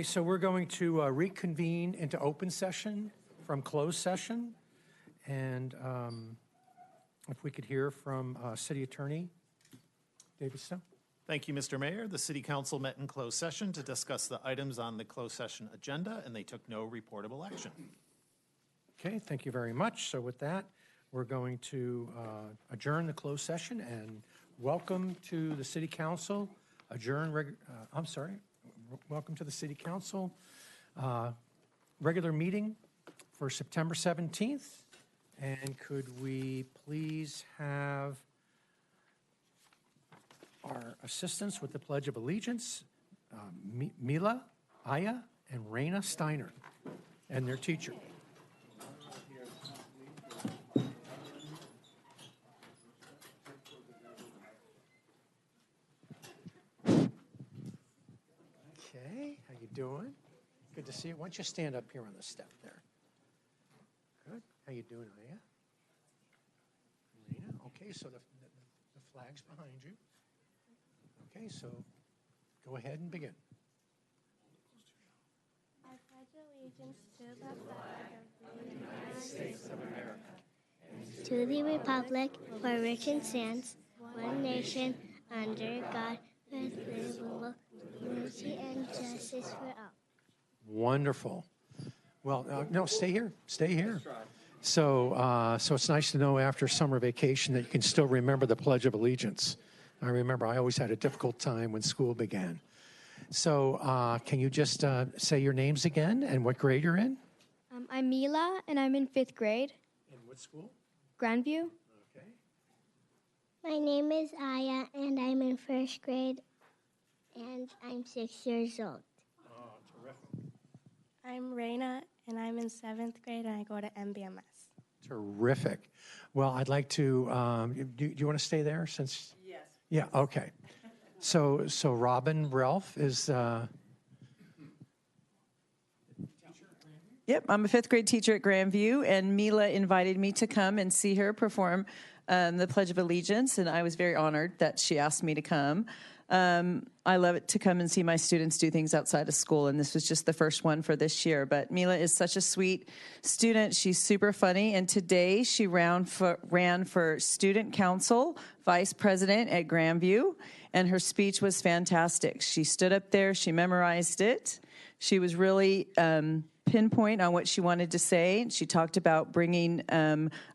So we're going to reconvene into open session from closed session. And if we could hear from City Attorney Davidson. Thank you, Mr. Mayor. The City Council met in closed session to discuss the items on the closed session agenda, and they took no reportable action. Okay, thank you very much. So with that, we're going to adjourn the closed session and welcome to the City Council. Welcome to the City Council regular meeting for September 17th. And could we please have our assistants with the Pledge of Allegiance, Mila, Aya, and Raina Steiner, and their teacher. Okay, how you doing? Good to see you. Why don't you stand up here on the step there? Good. How you doing, Aya? Raina? Okay, so the flag's behind you. Okay, so go ahead and begin. I pledge allegiance to the flag of the United States of America, to the republic for which it stands, one nation, under God, indivisible, liberty and justice for all. Wonderful. Well, no, stay here. Stay here. So it's nice to know after summer vacation that you can still remember the Pledge of Allegiance. I remember I always had a difficult time when school began. So can you just say your names again and what grade you're in? I'm Mila, and I'm in 5th grade. In what school? Grandview. Okay. My name is Aya, and I'm in 1st grade, and I'm 6 years old. Oh, terrific. I'm Raina, and I'm in 7th grade, and I go to MBMS. Terrific. Well, I'd like to, do you want to stay there since? Yes. Yeah, okay. So Robin Ralph is... Yep, I'm a 5th grade teacher at Grandview, and Mila invited me to come and see her perform the Pledge of Allegiance, and I was very honored that she asked me to come. I love it to come and see my students do things outside of school, and this was just the first one for this year. But Mila is such a sweet student. She's super funny, and today she ran for student council vice president at Grandview, and her speech was fantastic. She stood up there. She memorized it. She was really pinpoint on what she wanted to say. She talked about bringing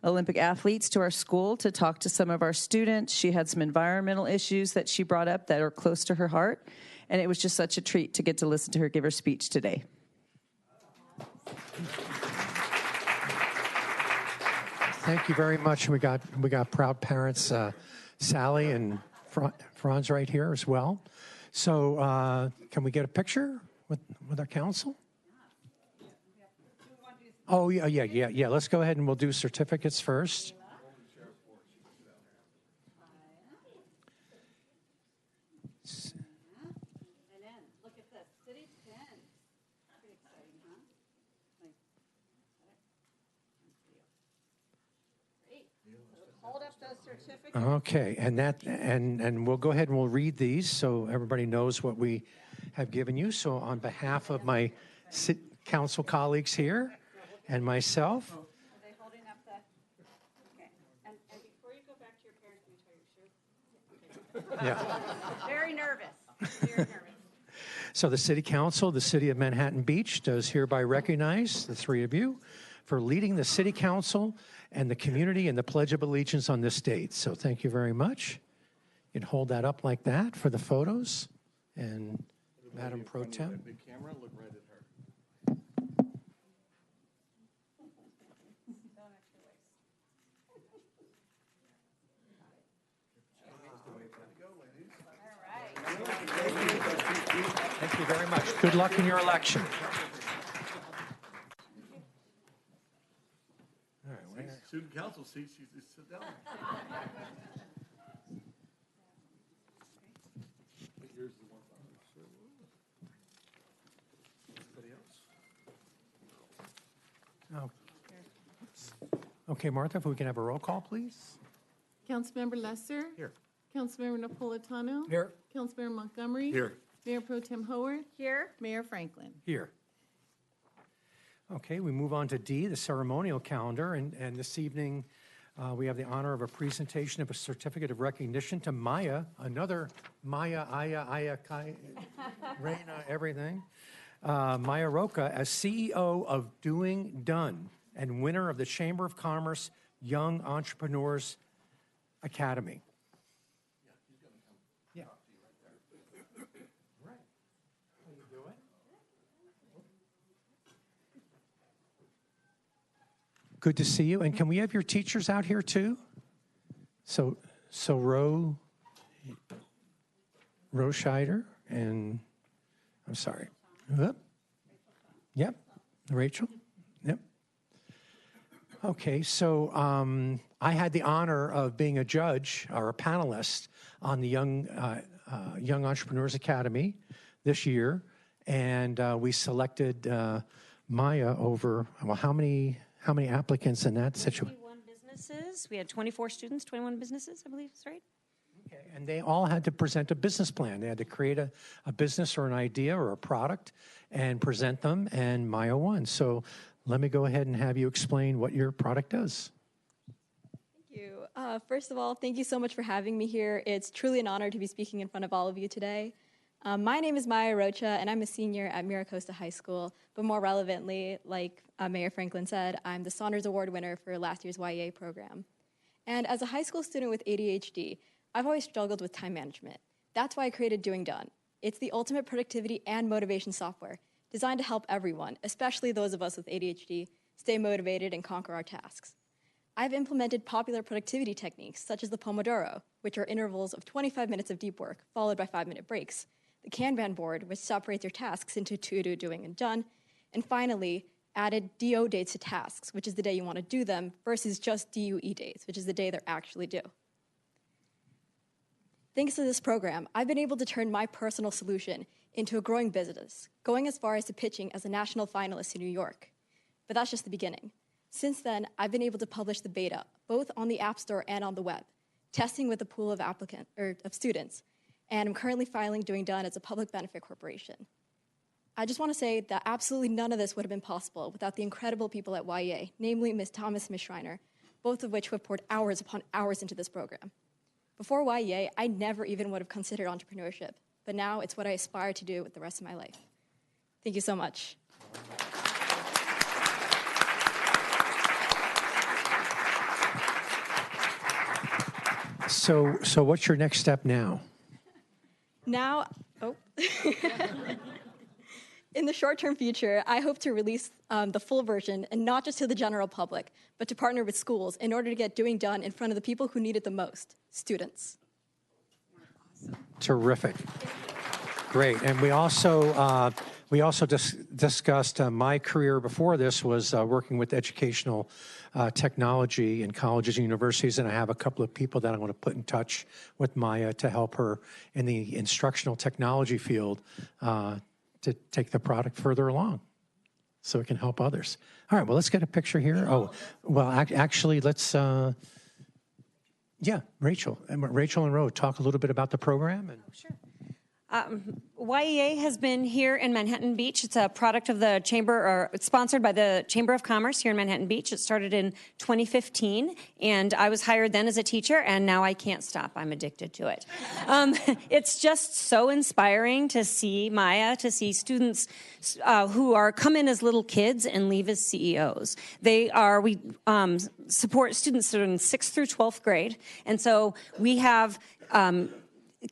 Olympic athletes to our school to talk to some of our students. She had some environmental issues that she brought up that are close to her heart, and it was just such a treat to get to listen to her give her speech today. Thank you very much. We got proud parents, Sally and Franz right here as well. So can we get a picture with our council? Oh, yeah. Let's go ahead and we'll do certificates first. And then, look at this, city pin. Pretty exciting, huh? Great. So hold up those certificates. Okay, and we'll go ahead and we'll read these so everybody knows what we have given you. So on behalf of my council colleagues here, and myself. Are they holding up the, okay. And before you go back to your parents, can you tie your shoe? Yeah. Very nervous, very nervous. So the City Council, the City of Manhattan Beach, does hereby recognize the three of you for leading the City Council and the community in the Pledge of Allegiance on this date. So thank you very much. You can hold that up like that for the photos. And Madam Pro Tem. Big camera, look right at her. Thank you very much. Good luck in your election. All right, Student council seats, you sit down. Here's the one. Anybody else? Oh. Okay, Martha, if we can have a roll call, please. Councilmember Lesser? Here. Councilmember Napolitano? Here. Councilmember Montgomery? Here. Mayor Pro Tem Howorth. Here. Mayor Franklin. Here. Okay, we move on to D, the ceremonial calendar, and this evening we have the honor of a presentation of a certificate of recognition to Maia, another Maia, Aya, Kai, Reina, everything. Maia Rocha as CEO of Dune and winner of the Chamber of Commerce Young Entrepreneurs Academy. Yeah. Right. How you doing? Good to see you. And can we have your teachers out here too? So Scheider and I'm sorry. Yep. Rachel. Yep. Okay, so I had the honor of being a judge or a panelist on the Young Entrepreneurs Academy this year, and we selected Maia over, well, how many applicants in that situation? 21 businesses. We had 24 students, 21 businesses, I believe, is right? Okay, and they all had to present a business plan. They had to create a business or an idea or a product and present them, and Maia won. So let me go ahead and have you explain what your product does. Thank you. First of all, thank you so much for having me here. It's truly an honor to be speaking in front of all of you today. My name is Maia Rocha, and I'm a senior at Miracosta High School. But more relevantly, like Mayor Franklin said, I'm the Saunders Award winner for last year's YEA program. And as a high school student with ADHD, I've always struggled with time management. That's why I created Doing Done. It's the ultimate productivity and motivation software designed to help everyone, especially those of us with ADHD, stay motivated and conquer our tasks. I've implemented popular productivity techniques such as the Pomodoro, which are intervals of 25 minutes of deep work followed by 5-minute breaks, the Kanban board, which separates your tasks into to-do, doing, and done, and finally, added DO dates to tasks, which is the day you want to do them, versus just DUE dates, which is the day they're actually due. Thanks to this program, I've been able to turn my personal solution into a growing business, going as far as to pitching as a national finalist in New York. But that's just the beginning. Since then, I've been able to publish the beta, both on the App Store and on the web, testing with a pool of students, and I'm currently filing Doing Done as a public benefit corporation. I just want to say that absolutely none of this would have been possible without the incredible people at YEA, namely Ms. Thomas and Ms. Schreiner, both of which have poured hours upon hours into this program. Before YEA, I never even would have considered entrepreneurship, but now it's what I aspire to do with the rest of my life. Thank you so much. So what's your next step now? Now, in the short-term future, I hope to release the full version, and not just to the general public, but to partner with schools in order to get Doing Done in front of the people who need it the most, students. Terrific. Great. And we also discussed my career before this was working with educational technology in colleges and universities, and I have a couple of people that I want to put in touch with Maia to help her in the instructional technology field to take the product further along so it can help others. All right, well, let's get a picture here. Oh, well, actually, let's, Rachel and Ro, talk a little bit about the program. And Sure. YEA has been here in Manhattan Beach. It's a product of the Chamber, or it's sponsored by the Chamber of Commerce here in Manhattan Beach. It started in 2015, and I was hired then as a teacher, and now I can't stop. I'm addicted to it. It's just so inspiring to see Maia, to see students who come in as little kids and leave as CEOs. We support students that are in 6th through 12th grade, and so we have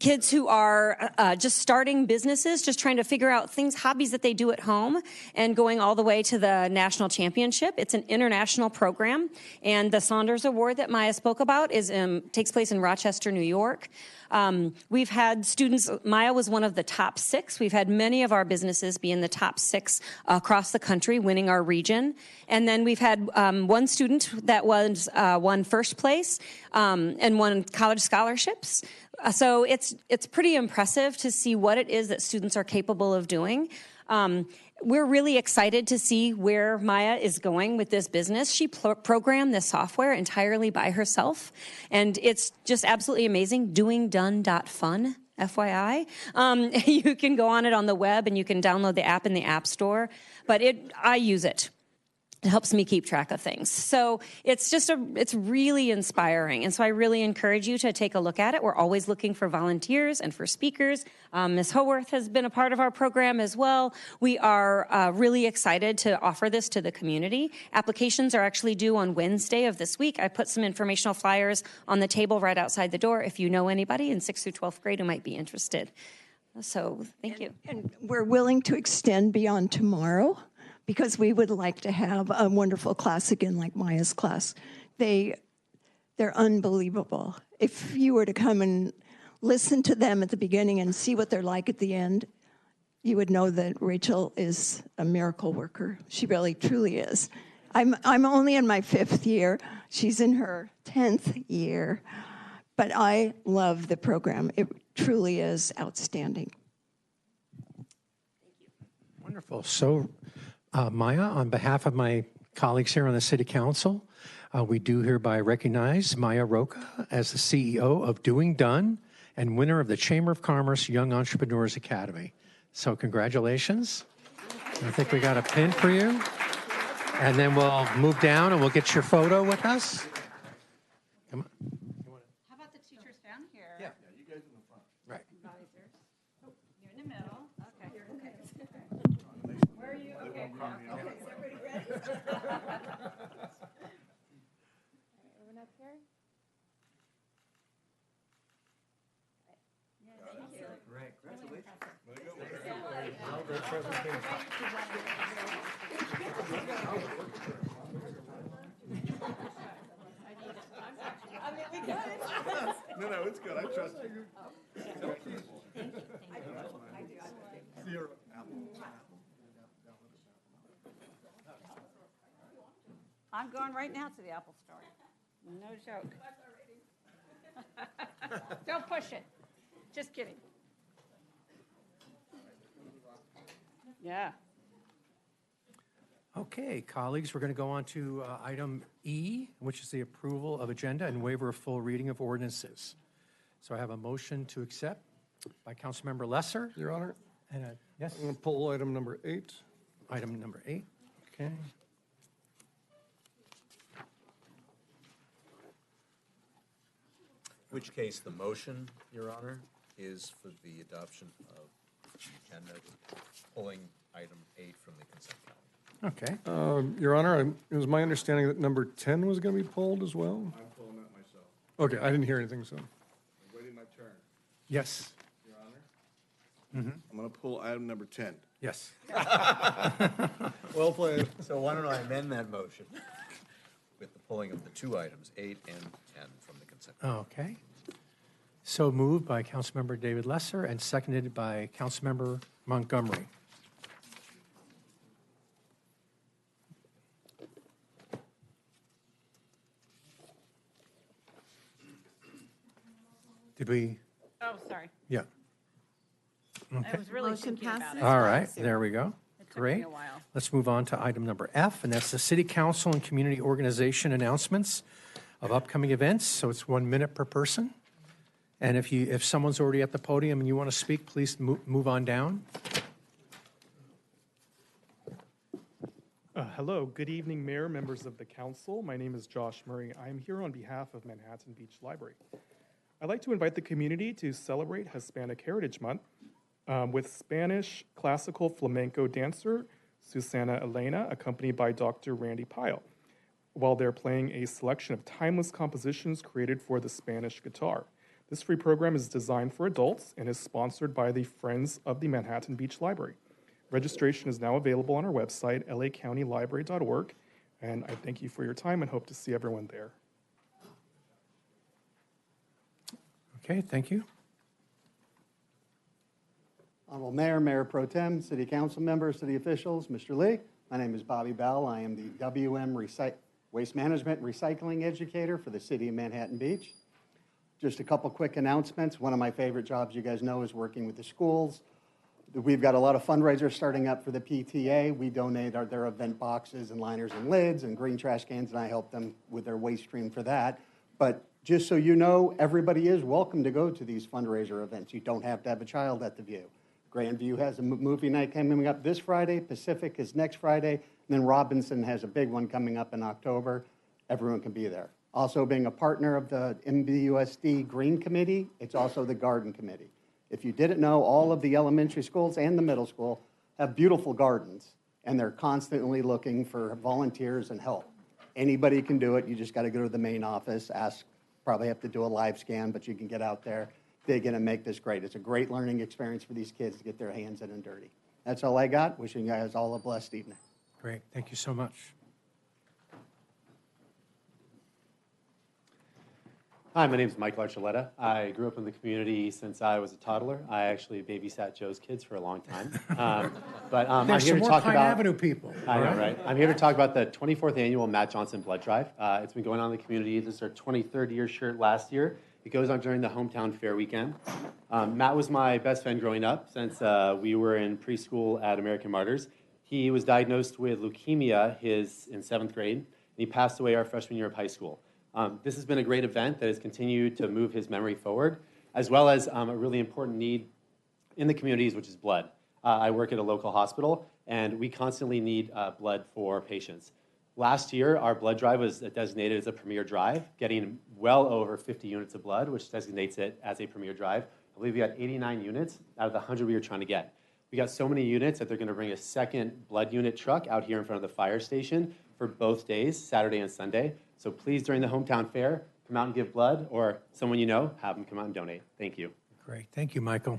kids who are just starting businesses, just trying to figure out hobbies that they do at home, and going all the way to the national championship. It's an international program, and the Saunders Award that Maia spoke about takes place in Rochester, New York. We've had students, Maia was one of the top 6. We've had many of our businesses be in the top 6 across the country, winning our region. And then we've had one student that won first place and won college scholarships. So it's pretty impressive to see what it is that students are capable of doing. We're really excited to see where Maia is going with this business. She programmed this software entirely by herself, and it's just absolutely amazing. Doingdone.fun. FYI. You can go on it on the web and you can download the app in the App Store, but I use it. It helps me keep track of things. So it's really inspiring. And so I really encourage you to take a look at it. We're always looking for volunteers and for speakers. Ms. Howorth has been a part of our program as well. We are really excited to offer this to the community. Applications are actually due on Wednesday of this week. I put some informational flyers on the table right outside the door if you know anybody in 6th through 12th grade who might be interested. So thank you. And we're willing to extend beyond tomorrow, because we would like to have a wonderful class again like Maia's class. They're unbelievable. If you were to come and listen to them at the beginning and see what they're like at the end, you would know that Rachel is a miracle worker. She really, truly is. I'm only in my 5th year. She's in her 10th year. But I love the program. It truly is outstanding. Wonderful. So, Maia, on behalf of my colleagues here on the City Council, we do hereby recognize Maia Rocha as the CEO of Doing Done and winner of the Chamber of Commerce Young Entrepreneurs Academy. So congratulations. I think we got a pin for you. And then we'll move down and we'll get your photo with us. Come on. How about the teachers down here? Yeah. You guys in the front. Right. Advisors. Oh, you're in the middle. Okay. Where are you? Okay. Okay. Is everybody ready? Everyone up here? Yeah, thank you. Great. No, it's good. I trust you. Zero. I'm going right now to the Apple Store. No joke. Don't push it. Just kidding. Yeah. Okay, colleagues, we're going to go on to item E, which is the approval of agenda and waiver of full reading of ordinances. So I have a motion to accept by Councilmember Lesser. Your Honor, And yes, I'm going to pull item number 8. item number 8. Okay. Which case, the motion, Your Honor, is for the adoption of the agenda, pulling item 8 from the consent calendar. Okay. Your Honor, it was my understanding that number 10 was going to be pulled as well? I'm pulling that myself. Okay, I didn't hear anything, so. I'm waiting my turn. Yes. Your Honor? I'm going to pull item number 10. Yes. Well played. So why don't I amend that motion with the pulling of the 2 items, 8 and 10, from the consent calendar. Okay. So moved by Councilmember David Lesser and seconded by Councilmember Montgomery. Did we? Oh, sorry. Yeah. I Okay. was really thinking about it. All right, there we go. It took me Great. a while. Let's move on to item number F, and that's the City Council and Community Organization announcements of upcoming events. So it's 1 minute per person. And if someone's already at the podium and you want to speak, please move on down. Hello, good evening, Mayor, members of the council. My name is Josh Murray. I'm here on behalf of Manhattan Beach Library. I'd like to invite the community to celebrate Hispanic Heritage Month with Spanish classical flamenco dancer Susana Elena, accompanied by Dr. Randy Pyle, while they're playing a selection of timeless compositions created for the Spanish guitar. This free program is designed for adults and is sponsored by the Friends of the Manhattan Beach Library. Registration is now available on our website, lacountylibrary.org, and I thank you for your time and hope to see everyone there. Okay, thank you. Honorable Mayor, Mayor Pro Tem, City Council members, City officials, Mr. Lee. My name is Bobby Bell. I am the WM Waste Management Recycling Educator for the City of Manhattan Beach. Just a couple quick announcements. One of my favorite jobs, you guys know, is working with the schools. We've got a lot of fundraisers starting up for the PTA. We donate their event boxes and liners and lids and green trash cans, and I help them with their waste stream for that. But Just so you know, everybody is welcome to go to these fundraiser events. You don't have to have a child at the View. Grandview has a movie night coming up this Friday. Pacific is next Friday. And then Robinson has a big one coming up in October. Everyone can be there. Also, being a partner of the MBUSD Green Committee, it's also the Garden Committee. If you didn't know, all of the elementary schools and the middle school have beautiful gardens, and they're constantly looking for volunteers and help. Anybody can do it. You just got to go to the main office, ask, probably have to do a live scan, but you can get out there, dig in, and make this great. It's a great learning experience for these kids to get their hands in and dirty. That's all I got. Wishing you guys all a blessed evening. Great. Thank you so much. Hi, my name is Mike Archuleta. I grew up in the community since I was a toddler. I actually babysat Joe's kids for a long time. I'm There's here some to more talk Pine about. Avenue people. I know, right? I'm here to talk about the 24th annual Matt Johnson Blood Drive. It's been going on in the community. This is our 23rd year shirt last year. It goes on during the hometown fair weekend. Matt was my best friend growing up since we were in preschool at American Martyrs. He was diagnosed with leukemia in 7th grade, and he passed away our freshman year of high school. This has been a great event that has continued to move his memory forward, as well as a really important need in the communities, which is blood. I work at a local hospital, and we constantly need blood for patients. Last year, our blood drive was designated as a premier drive, getting well over 50 units of blood, which designates it as a premier drive. I believe we got 89 units out of the 100 we were trying to get. We got so many units that they're going to bring a second blood unit truck out here in front of the fire station for both days, Saturday and Sunday. So please, during the hometown fair, come out and give blood, or someone you know, have them come out and donate. Thank you. Great. Thank you, Michael.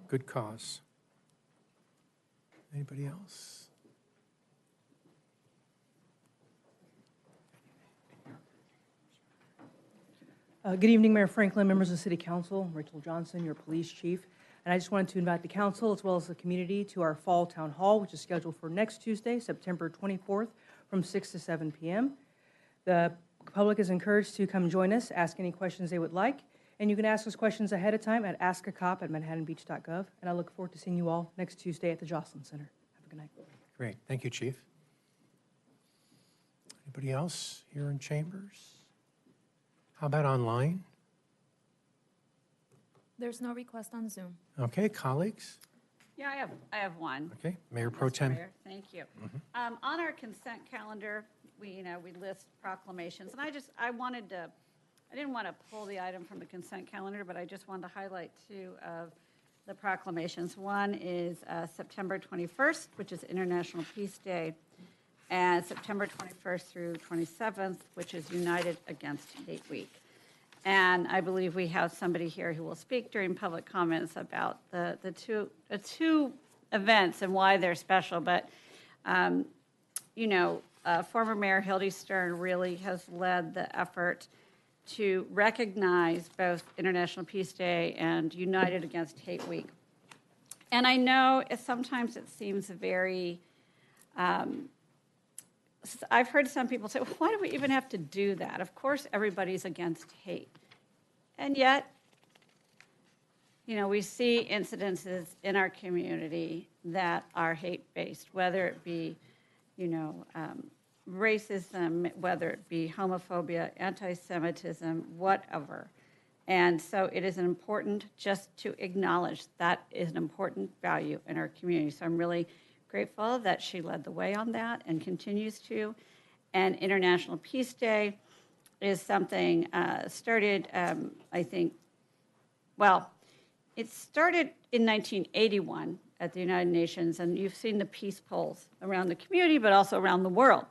Good cause. Anybody else? Good evening, Mayor Franklin, members of the City Council, Rachel Johnson, your police chief. And I just wanted to invite the council as well as the community to our fall town hall, which is scheduled for next Tuesday, September 24th, from 6 to 7 p.m. The public is encouraged to come join us, ask any questions they would like, and you can ask us questions ahead of time at askacop@manhattanbeach.gov. And I look forward to seeing you all next Tuesday at the Jocelyn Center. Have a good night. Great. Thank you, Chief. Anybody else here in chambers? How about online? There's no request on Zoom. Okay, colleagues? Yeah, I have one. Okay, Mayor Pro Tem. Mayor, thank you. On our consent calendar, we list proclamations, and I didn't want to pull the item from the consent calendar, but I just wanted to highlight two of the proclamations. One is September 21st, which is International Peace Day, and September 21st through 27th, which is United Against Hate Week. And I believe we have somebody here who will speak during public comments about the two events and why they're special. But, former Mayor Hildy Stern really has led the effort to recognize both International Peace Day and United Against Hate Week. And I know sometimes it seems very, I've heard some people say, well, why do we even have to do that? Of course, everybody's against hate. And yet, we see incidences in our community that are hate-based, whether it be, racism, whether it be homophobia, anti-Semitism, whatever. And so it is important just to acknowledge that is an important value in our community. So I'm really grateful that she led the way on that and continues to. And International Peace Day is something started, it started in 1981 at the United Nations, and you've seen the peace polls around the community, but also around the world.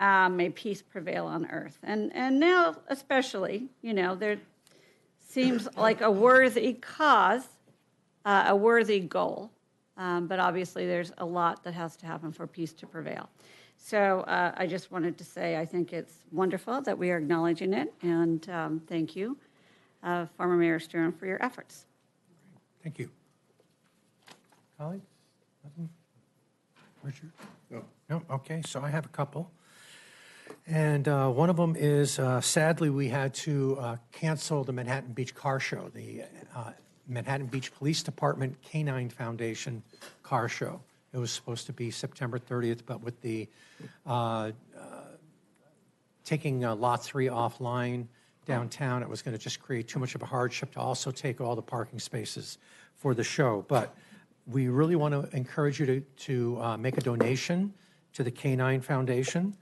May peace prevail on earth. And now, especially, there seems like a worthy cause, a worthy goal. But obviously, there's a lot that has to happen for peace to prevail. So I just wanted to say I think it's wonderful that we are acknowledging it, and thank you, former Mayor Stern, for your efforts. Thank you. Colleagues? Nothing? Richard? No. No? Okay, so I have a couple. And one of them is, sadly, we had to cancel the Manhattan Beach Car Show, the Manhattan Beach Police Department Canine Foundation Car Show. It was supposed to be September 30th, but with the taking Lot 3 offline downtown. It was going to just create too much of a hardship to also take all the parking spaces for the show. But we really want to encourage you to make a donation to the Canine Foundation.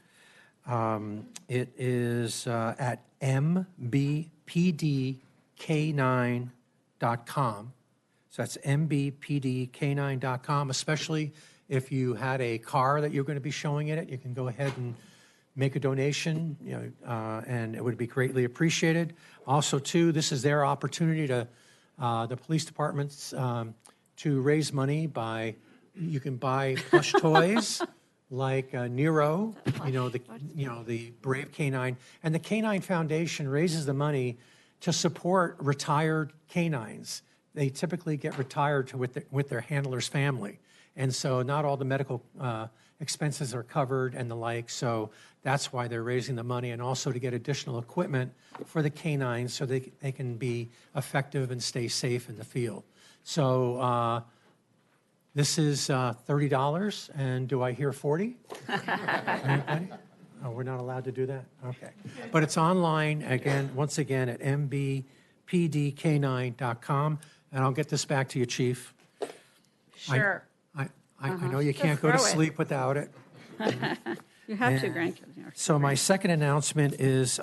It is at mbpdk9.com. So that's mbpdk9.com, especially if you had a car that you're going to be showing in it. You can go ahead and make a donation, and it would be greatly appreciated. Also, too, this is their opportunity to, the police departments, to raise money by, you can buy plush toys like Nero, the brave canine. And the Canine Foundation raises the money to support retired canines. They typically get retired with their handler's family. And so not all the medical expenses are covered and the like. So that's why they're raising the money, and also to get additional equipment for the canines so they can be effective and stay safe in the field. So this is $30, and do I hear 40? Anybody? Oh, we're not allowed to do that? Okay. But it's online, once again, at mbpdk9.com, and I'll get this back to you, Chief. Sure. I know you can't go to sleep without it. You have two grandkids. So my second announcement is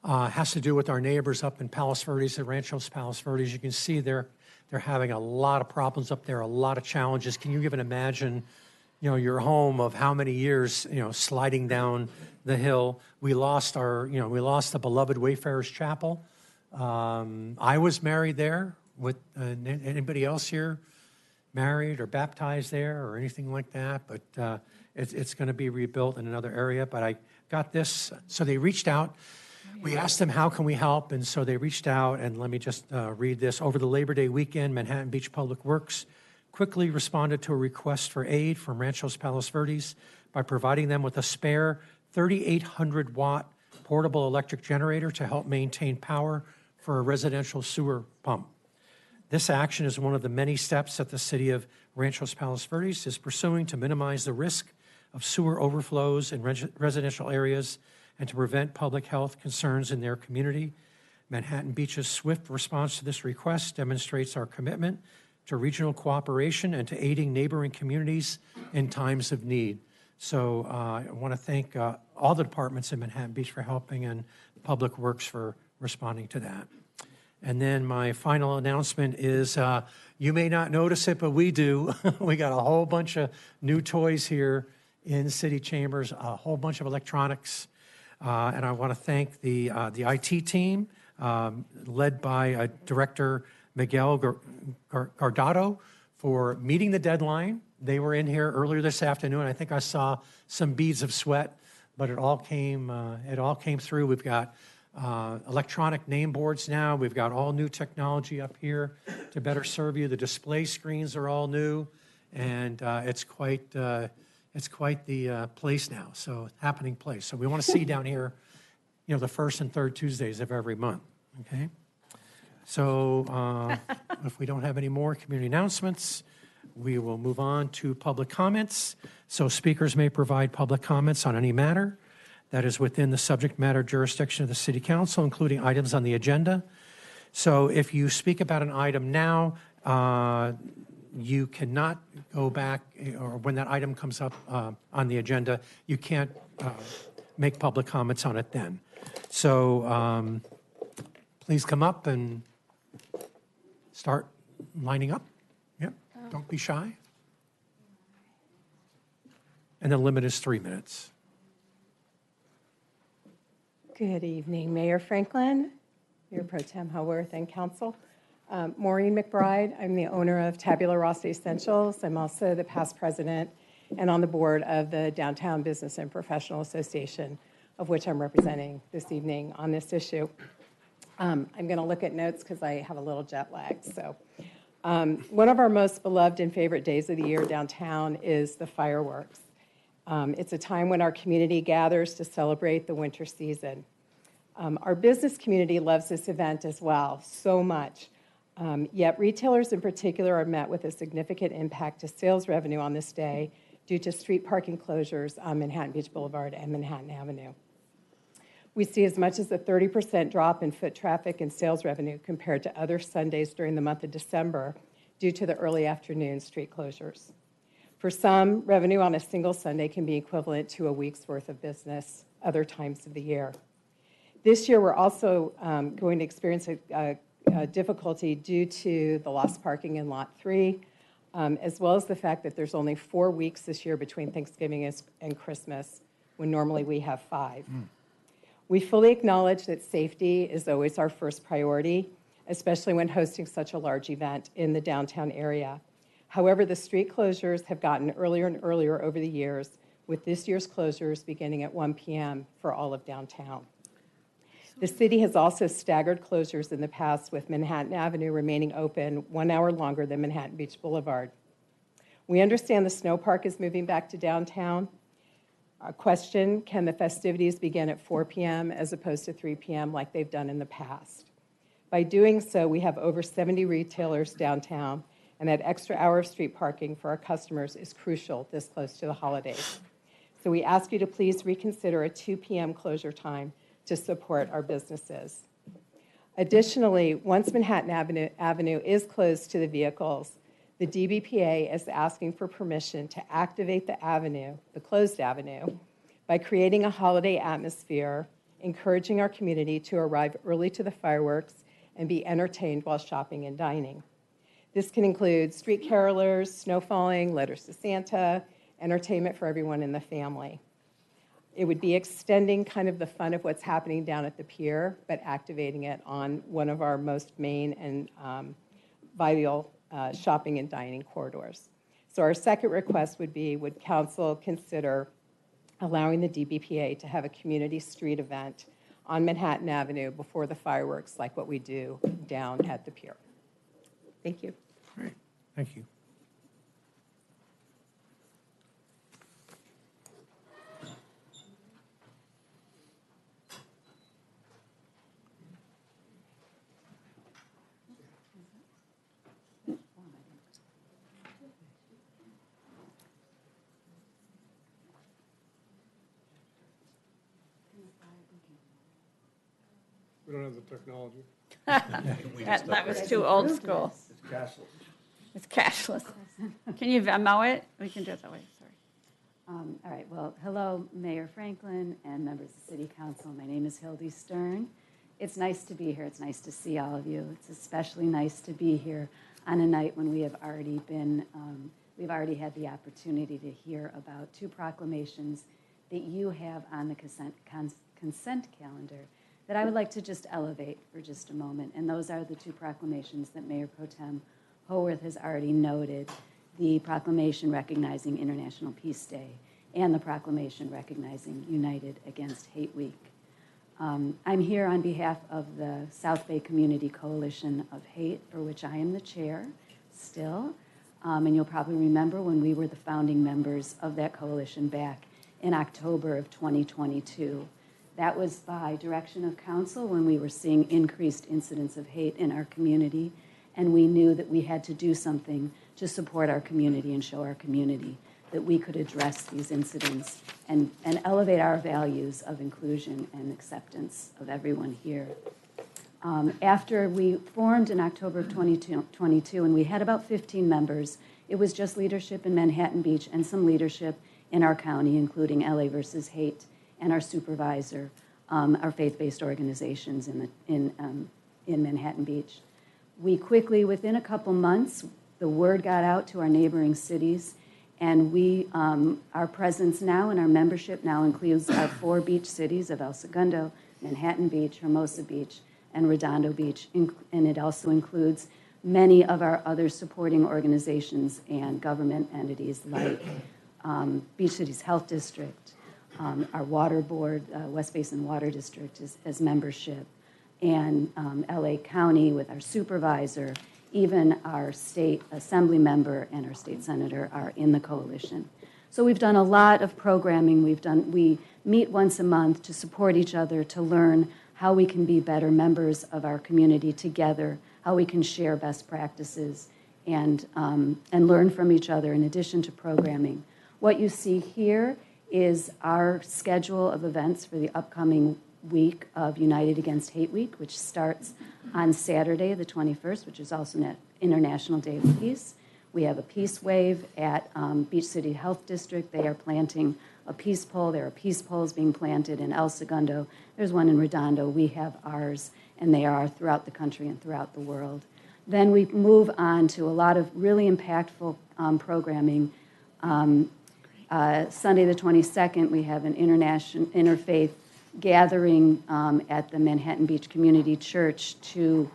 has to do with our neighbors up in Palos Verdes, at Ranchos Palos Verdes. You can see they're having a lot of problems up there, a lot of challenges. Can you even imagine, your home of how many years, sliding down the hill? We lost the beloved Wayfarers Chapel. I was married there. With anybody else here married or baptized there or anything like that? But it's going to be rebuilt in another area. But I got this. So they reached out. We asked them, how can we help? And so they reached out, and let me just read this. Over the Labor Day weekend, Manhattan Beach Public Works quickly responded to a request for aid from Ranchos Palos Verdes by providing them with a spare 3,800-watt portable electric generator to help maintain power for a residential sewer pump. This action is one of the many steps that the city of Ranchos Palos Verdes is pursuing to minimize the risk of sewer overflows in residential areas and to prevent public health concerns in their community. Manhattan Beach's swift response to this request demonstrates our commitment to regional cooperation and to aiding neighboring communities in times of need. So I want to thank all the departments in Manhattan Beach for helping, and Public Works for responding to that. And then my final announcement is, you may not notice it, but we do. We got a whole bunch of new toys here in city chambers, a whole bunch of electronics. And I want to thank the IT team, led by Director Miguel Gardado, for meeting the deadline. They were in here earlier this afternoon. I think I saw some beads of sweat, but it all came through. We've got electronic name boards now. We've got all new technology up here to better serve you. The display screens are all new, and it's quite the place now. So happening place. So we want to see you down here, the first and third Tuesdays of every month. Okay. So if we don't have any more community announcements, we will move on to public comments. So speakers may provide public comments on any matter that is within the subject matter jurisdiction of the City Council, including items on the agenda. So if you speak about an item now, you cannot go back, or when that item comes up on the agenda, you can't make public comments on it then. So please come up and start lining up. Yep, don't be shy. And the limit is 3 minutes. Good evening, Mayor Franklin, Mayor Pro Tem Howorth, and Council. Maureen McBride, I'm the owner of Tabula Rasa Essentials. I'm also the past president and on the board of the Downtown Business and Professional Association, of which I'm representing this evening on this issue. I'm going to look at notes because I have a little jet lag. So one of our most beloved and favorite days of the year downtown is the fireworks. It's a time when our community gathers to celebrate the winter season. Our business community loves this event as well, so much. Yet retailers in particular are met with a significant impact to sales revenue on this day due to street parking closures on Manhattan Beach Boulevard and Manhattan Avenue. We see as much as a 30% drop in foot traffic and sales revenue compared to other Sundays during the month of December due to the early afternoon street closures. For some, revenue on a single Sunday can be equivalent to a week's worth of business other times of the year. This year, we're also going to experience a difficulty due to the lost parking in Lot 3, as well as the fact that there's only 4 weeks this year between Thanksgiving and Christmas, when normally we have 5. We fully acknowledge that safety is always our first priority, especially when hosting such a large event in the downtown area. However, the street closures have gotten earlier and earlier over the years, with this year's closures beginning at 1 p.m. for all of downtown. The city has also staggered closures in the past, with Manhattan Avenue remaining open 1 hour longer than Manhattan Beach Boulevard. We understand the snow park is moving back to downtown. Question, can the festivities begin at 4 p.m. as opposed to 3 p.m. like they've done in the past? By doing so, we have over 70 retailers downtown, and that extra hour of street parking for our customers is crucial this close to the holidays. So we ask you to please reconsider a 2 p.m. closure time to support our businesses. Additionally, once Manhattan Avenue is closed to the vehicles, the DBPA is asking for permission to activate the avenue, the closed avenue, by creating a holiday atmosphere, encouraging our community to arrive early to the fireworks and be entertained while shopping and dining. This can include street carolers, snow falling, letters to Santa, entertainment for everyone in the family. It would be extending kind of the fun of what's happening down at the pier, but activating it on one of our most main and vital shopping and dining corridors. So our second request would be, would council consider allowing the DBPA to have a community street event on Manhattan Avenue before the fireworks, like what we do down at the pier? Thank you. Great. Thank you. We don't have the technology. That was too old school. It's cashless. It's cashless. Can you Venmo it? We can do it that way, sorry. All right, well, hello, Mayor Franklin and members of the City Council. My name is Hildy Stern. It's nice to be here. It's nice to see all of you. It's especially nice to be here on a night when we have already been, we've already had the opportunity to hear about 2 proclamations that you have on the consent calendar that I would like to just elevate for just a moment. And those are the 2 proclamations that Mayor Pro Tem Howorth has already noted, the proclamation recognizing International Peace Day and the proclamation recognizing United Against Hate Week. I'm here on behalf of the South Bay Community Coalition of Hate, for which I am the chair still. And you'll probably remember when we were the founding members of that coalition back in October of 2022. That was by direction of council when we were seeing increased incidents of hate in our community, and we knew that we had to do something to support our community and show our community that we could address these incidents and elevate our values of inclusion and acceptance of everyone here. After we formed in October of 2022, and we had about 15 members, it was just leadership in Manhattan Beach and some leadership in our county, including LA versus Hate, and our supervisor, our faith-based organizations in Manhattan Beach. We quickly, within a couple months, the word got out to our neighboring cities, and our presence now and our membership now includes our 4 beach cities of El Segundo, Manhattan Beach, Hermosa Beach, and Redondo Beach, and it also includes many of our other supporting organizations and government entities like Beach Cities Health District, our water board, West Basin Water District as membership, and LA County with our supervisor, even our state assembly member and our state senator are in the coalition. So we've done a lot of programming. We meet once a month to support each other, to learn how we can be better members of our community together, how we can share best practices and learn from each other in addition to programming. What you see here is our schedule of events for the upcoming week of United Against Hate Week, which starts on Saturday, the 21st, which is also International Day of Peace. We have a peace wave at Beach City Health District. They are planting a peace pole. There are peace poles being planted in El Segundo. There's one in Redondo. We have ours, and they are throughout the country and throughout the world. Then we move on to a lot of really impactful programming. Sunday the 22nd, we have an interfaith gathering at the Manhattan Beach Community Church to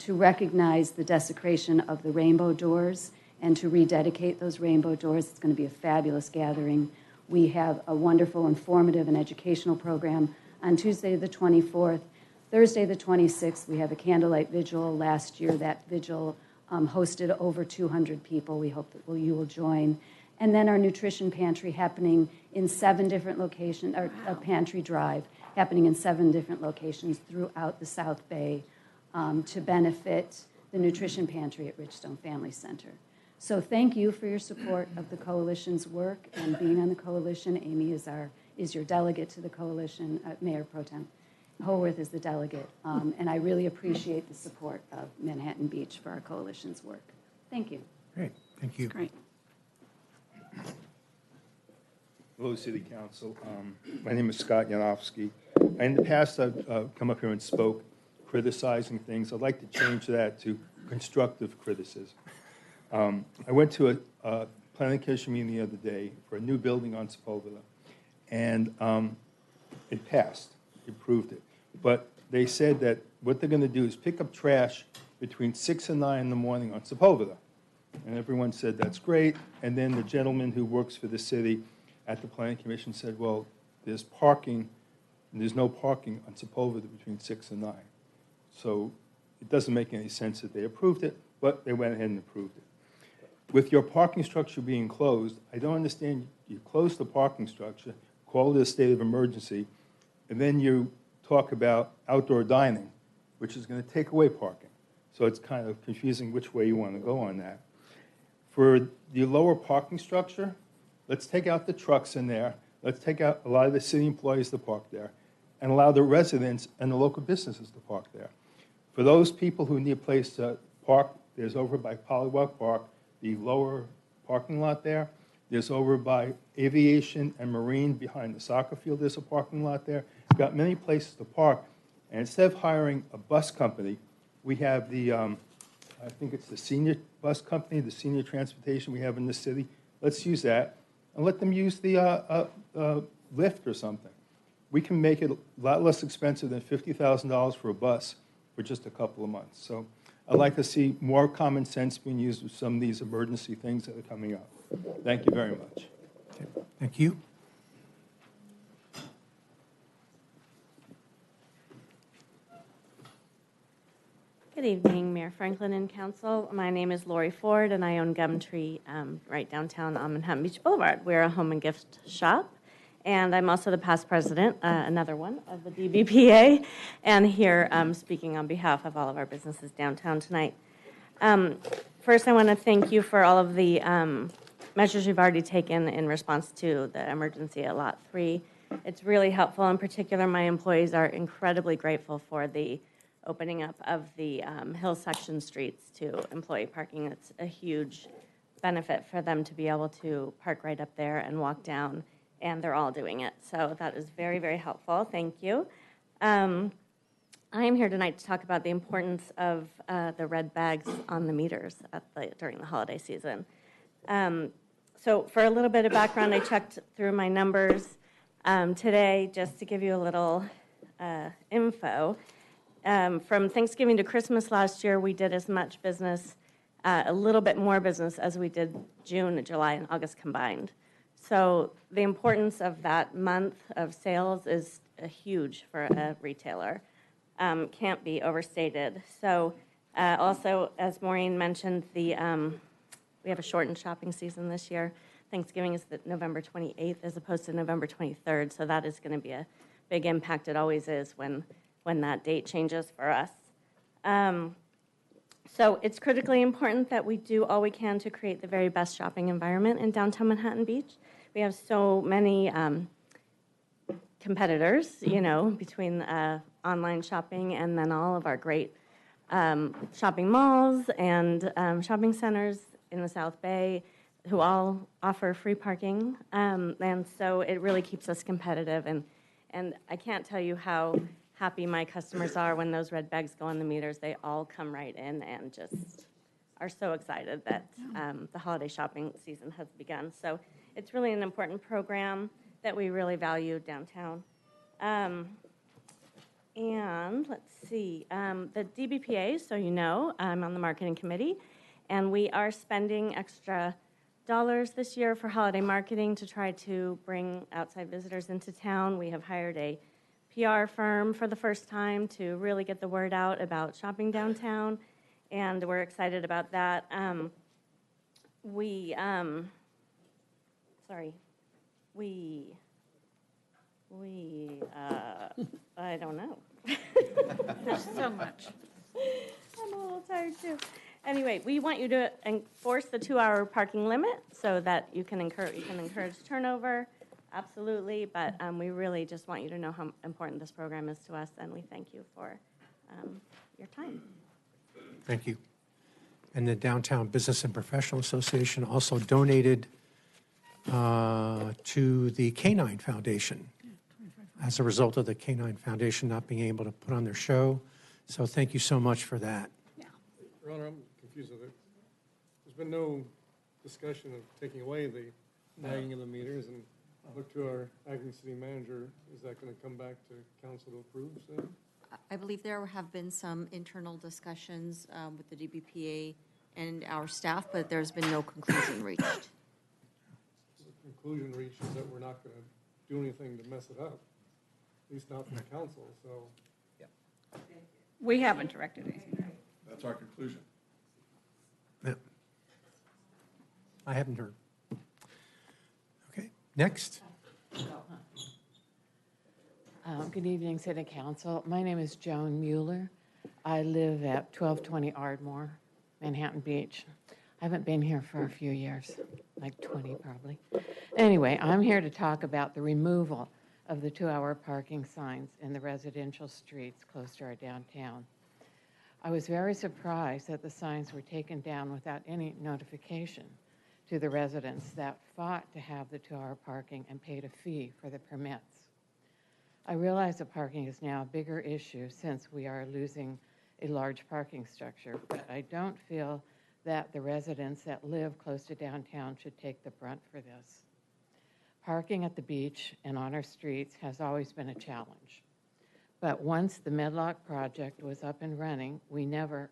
recognize the desecration of the rainbow doors and to rededicate those rainbow doors. It's going to be a fabulous gathering. We have a wonderful, informative, and educational program on Tuesday the 24th. Thursday the 26th, we have a candlelight vigil. Last year, that vigil hosted over 200 people. We hope that you will join. And then our nutrition pantry happening in 7 different locations, or a pantry drive happening in 7 different locations throughout the South Bay to benefit the nutrition pantry at Richstone Family Center. So thank you for your support of the coalition's work and being on the coalition. Amy is your delegate to the coalition, Mayor Pro Tem. Howorth is the delegate, and I really appreciate the support of Manhattan Beach for our coalition's work. Thank you. Great, thank you. Great. Hello, City Council. My name is Scott Yanofsky. In the past, I've come up here and spoke criticizing things. I'd like to change that to constructive criticism. I went to a planning commission meeting the other day for a new building on Sepulveda, and it passed. It approved it. But they said that what they're going to do is pick up trash between 6 and 9 in the morning on Sepulveda. And everyone said, that's great. And then the gentleman who works for the city at the planning commission said, well, there's parking, and there's no parking on Sepulveda between 6 and 9. So it doesn't make any sense that they approved it, but they went ahead and approved it. With your parking structure being closed, I don't understand, you close the parking structure, call it a state of emergency, and then you talk about outdoor dining, which is going to take away parking. So it's kind of confusing which way you want to go on that. For the lower parking structure, let's take out the trucks in there. Let's take out a lot of the city employees to park there and allow the residents and the local businesses to park there. For those people who need a place to park, there's over by Polywalk Park, the lower parking lot there. There's over by Aviation and Marine behind the soccer field, there's a parking lot there. We've got many places to park. And instead of hiring a bus company, we have the, I think it's the senior bus company, the senior transportation we have in the city. Let's use that and let them use the Lyft or something. We can make it a lot less expensive than $50,000 for a bus for just a couple of months. So I'd like to see more common sense being used with some of these emergency things that are coming up. Thank you very much. Thank you. Good evening, Mayor Franklin and Council. My name is Lori Ford, and I own Gumtree right downtown on Manhattan Beach Boulevard. We're a home and gift shop, and I'm also the past president, another one, of the DBPA, and here speaking on behalf of all of our businesses downtown tonight. First, I want to thank you for all of the measures you've already taken in response to the emergency at Lot 3. It's really helpful. In particular, my employees are incredibly grateful for the opening up of the hill section streets to employee parking. It's a huge benefit for them to be able to park right up there and walk down, and they're all doing it. So that is very, very helpful. Thank you. I am here tonight to talk about the importance of the red bags on the meters during the holiday season. So for a little bit of background, I checked through my numbers today just to give you a little info. From Thanksgiving to Christmas last year, we did as much business, a little bit more business as we did June, July, and August combined. So the importance of that month of sales is huge for a retailer. Can't be overstated. So also, as Maureen mentioned, we have a shortened shopping season this year. Thanksgiving is November 28th as opposed to November 23rd, so that is going to be a big impact. It always is when that date changes for us. So it's critically important that we do all we can to create the very best shopping environment in downtown Manhattan Beach. We have so many competitors, you know, between online shopping and then all of our great shopping malls and shopping centers in the South Bay who all offer free parking. And so it really keeps us competitive. And I can't tell you how happy my customers are when those red bags go on the meters. They all come right in and just are so excited that the holiday shopping season has begun. So it's really an important program that we really value downtown. And let's see, the DBPA, so you know, I'm on the marketing committee, and we are spending extra dollars this year for holiday marketing to try to bring outside visitors into town. We have hired a PR firm for the first time to really get the word out about shopping downtown, and we're excited about that. I don't know. There's so much. I'm a little tired too. Anyway, we want you to enforce the 2-hour parking limit so that you can encourage turnover, absolutely. But we really just want you to know how important this program is to us, and we thank you for your time. Thank you. And the Downtown Business and Professional Association also donated to the Canine Foundation as a result of the Canine Foundation not being able to put on their show. So thank you so much for that. Your Honor, I'm confused with it. There's been no discussion of taking away the bagging of the meters, and look to our acting city manager. Is that going to come back to council to approve soon? I believe there have been some internal discussions with the DBPA and our staff, but there's been no conclusion reached. The conclusion reached is that we're not going to do anything to mess it up, at least not from the council, so. We haven't directed anything. That's our conclusion. Yeah. I haven't heard. Okay, next. Good evening, City Council. My name is Joan Mueller. I live at 1220 Ardmore, Manhattan Beach. I haven't been here for a few years, like 20 probably. Anyway, I'm here to talk about the removal of the 2-hour parking signs in the residential streets close to our downtown. I was very surprised that the signs were taken down without any notification to the residents that fought to have the 2-hour parking and paid a fee for the permits. I realize that parking is now a bigger issue since we are losing a large parking structure, but I don't feel that the residents that live close to downtown should take the brunt for this. Parking at the beach and on our streets has always been a challenge. But once the Medlock project was up and running, we never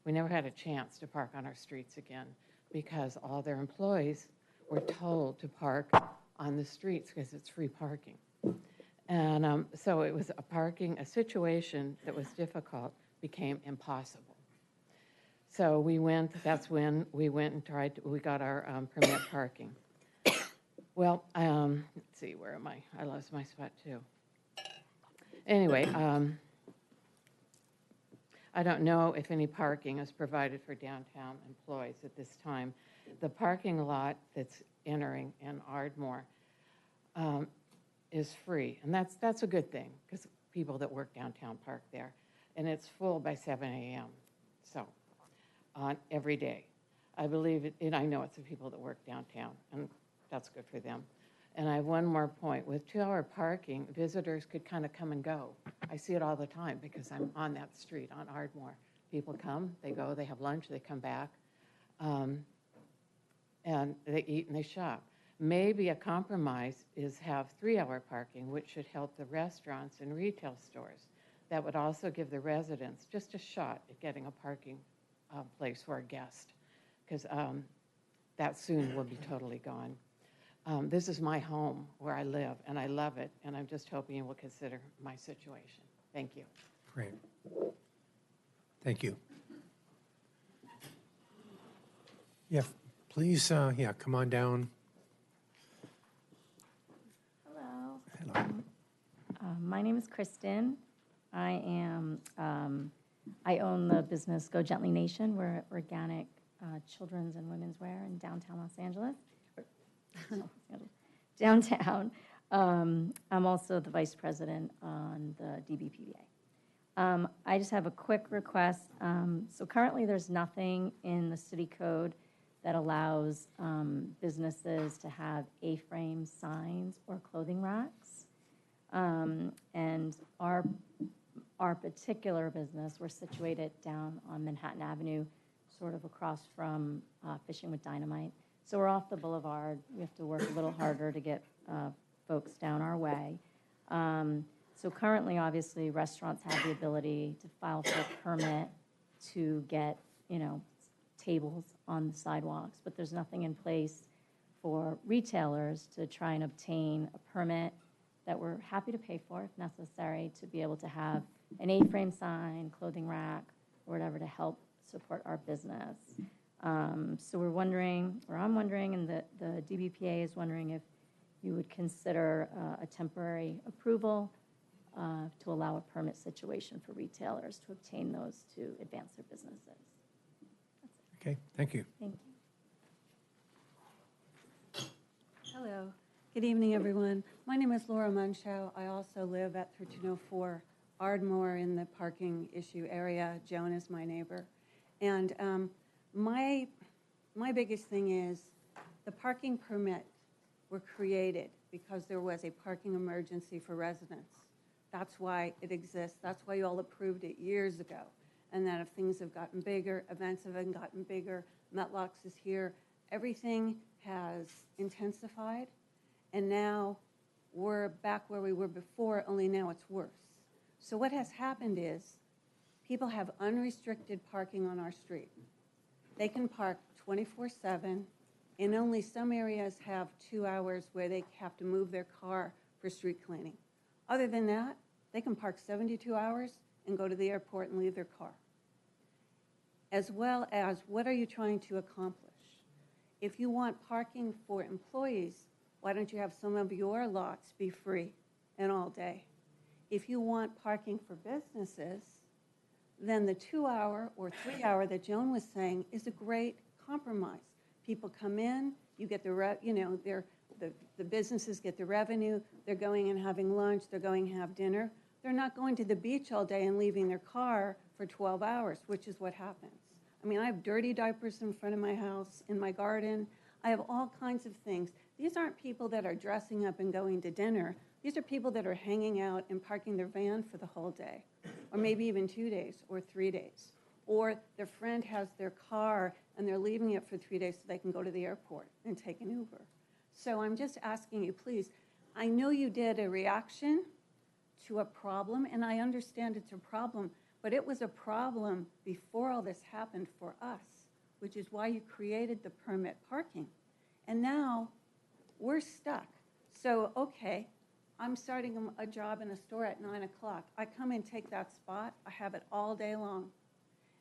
had a chance to park on our streets again because all their employees were told to park on the streets because it's free parking. And so it was a situation that was difficult became impossible. So that's when we went and we got our permit parking. Well, let's see, where am I? I lost my spot too. Anyway, I don't know if any parking is provided for downtown employees at this time. The parking lot that's entering in Ardmore is free, and that's a good thing because people that work downtown park there, and it's full by 7 a.m. So on every day, I believe it, and I know it's the people that work downtown, and that's good for them. And I have one more point. With 2-hour parking, visitors could kind of come and go. I see it all the time because I'm on that street on Ardmore. People come, they go, they have lunch, they come back, and they eat and they shop. Maybe a compromise is have 3-hour parking, which should help the restaurants and retail stores. That would also give the residents just a shot at getting a parking place for a guest, because that soon will be totally gone. This is my home where I live, and I love it, and I'm just hoping you will consider my situation. Thank you. Great. Thank you. Yeah, please, come on down. Hello. Hello. My name is Kristen. I own the business Go Gently Nation. We're organic children's and women's wear in downtown Los Angeles. Downtown. I'm also the vice president on the DBPDA. I just have a quick request. So currently, there's nothing in the city code that allows businesses to have A-frame signs or clothing racks. And our particular business, we're situated down on Manhattan Avenue, sort of across from Fishing with Dynamite. So we're off the boulevard. We have to work a little harder to get folks down our way. So currently, obviously, restaurants have the ability to file for a permit to get, tables on the sidewalks, but there's nothing in place for retailers to try and obtain a permit that we're happy to pay for if necessary to be able to have an A-frame sign, clothing rack, or whatever to help support our business. So we're wondering, or I'm wondering, and the DBPA is wondering if you would consider a temporary approval to allow a permit situation for retailers to obtain those to advance their businesses. Okay, thank you. Thank you. Hello. Good evening, everyone. My name is Laura Munshow. I also live at 1304 Ardmore in the parking issue area. Joan is my neighbor. And my biggest thing is the parking permits were created because there was a parking emergency for residents. That's why it exists. That's why you all approved it years ago. And that if things have gotten bigger, events have gotten bigger, Metlocks is here, everything has intensified. And now we're back where we were before, only now it's worse. So what has happened is people have unrestricted parking on our street. They can park 24/7, and only some areas have 2 hours where they have to move their car for street cleaning. Other than that, they can park 72 hours and go to the airport and leave their car. As well as, what are you trying to accomplish? If you want parking for employees, why don't you have some of your lots be free and all day? If you want parking for businesses, then the 2 hour or 3 hour that Joan was saying is a great compromise. People come in, you get the businesses get the revenue, they're going and having lunch, they're going to have dinner. They're not going to the beach all day and leaving their car for 12 hours, which is what happens. I mean, I have dirty diapers in front of my house, in my garden. I have all kinds of things. These aren't people that are dressing up and going to dinner. These are people that are hanging out and parking their van for the whole day, or maybe even 2 days or 3 days. Or their friend has their car and they're leaving it for 3 days so they can go to the airport and take an Uber. So I'm just asking you, please, I know you did a reaction to a problem, and I understand it's a problem, but it was a problem before all this happened for us, which is why you created the permit parking. And now we're stuck. So, okay, I'm starting a job in a store at 9 o'clock. I come and take that spot. I have it all day long.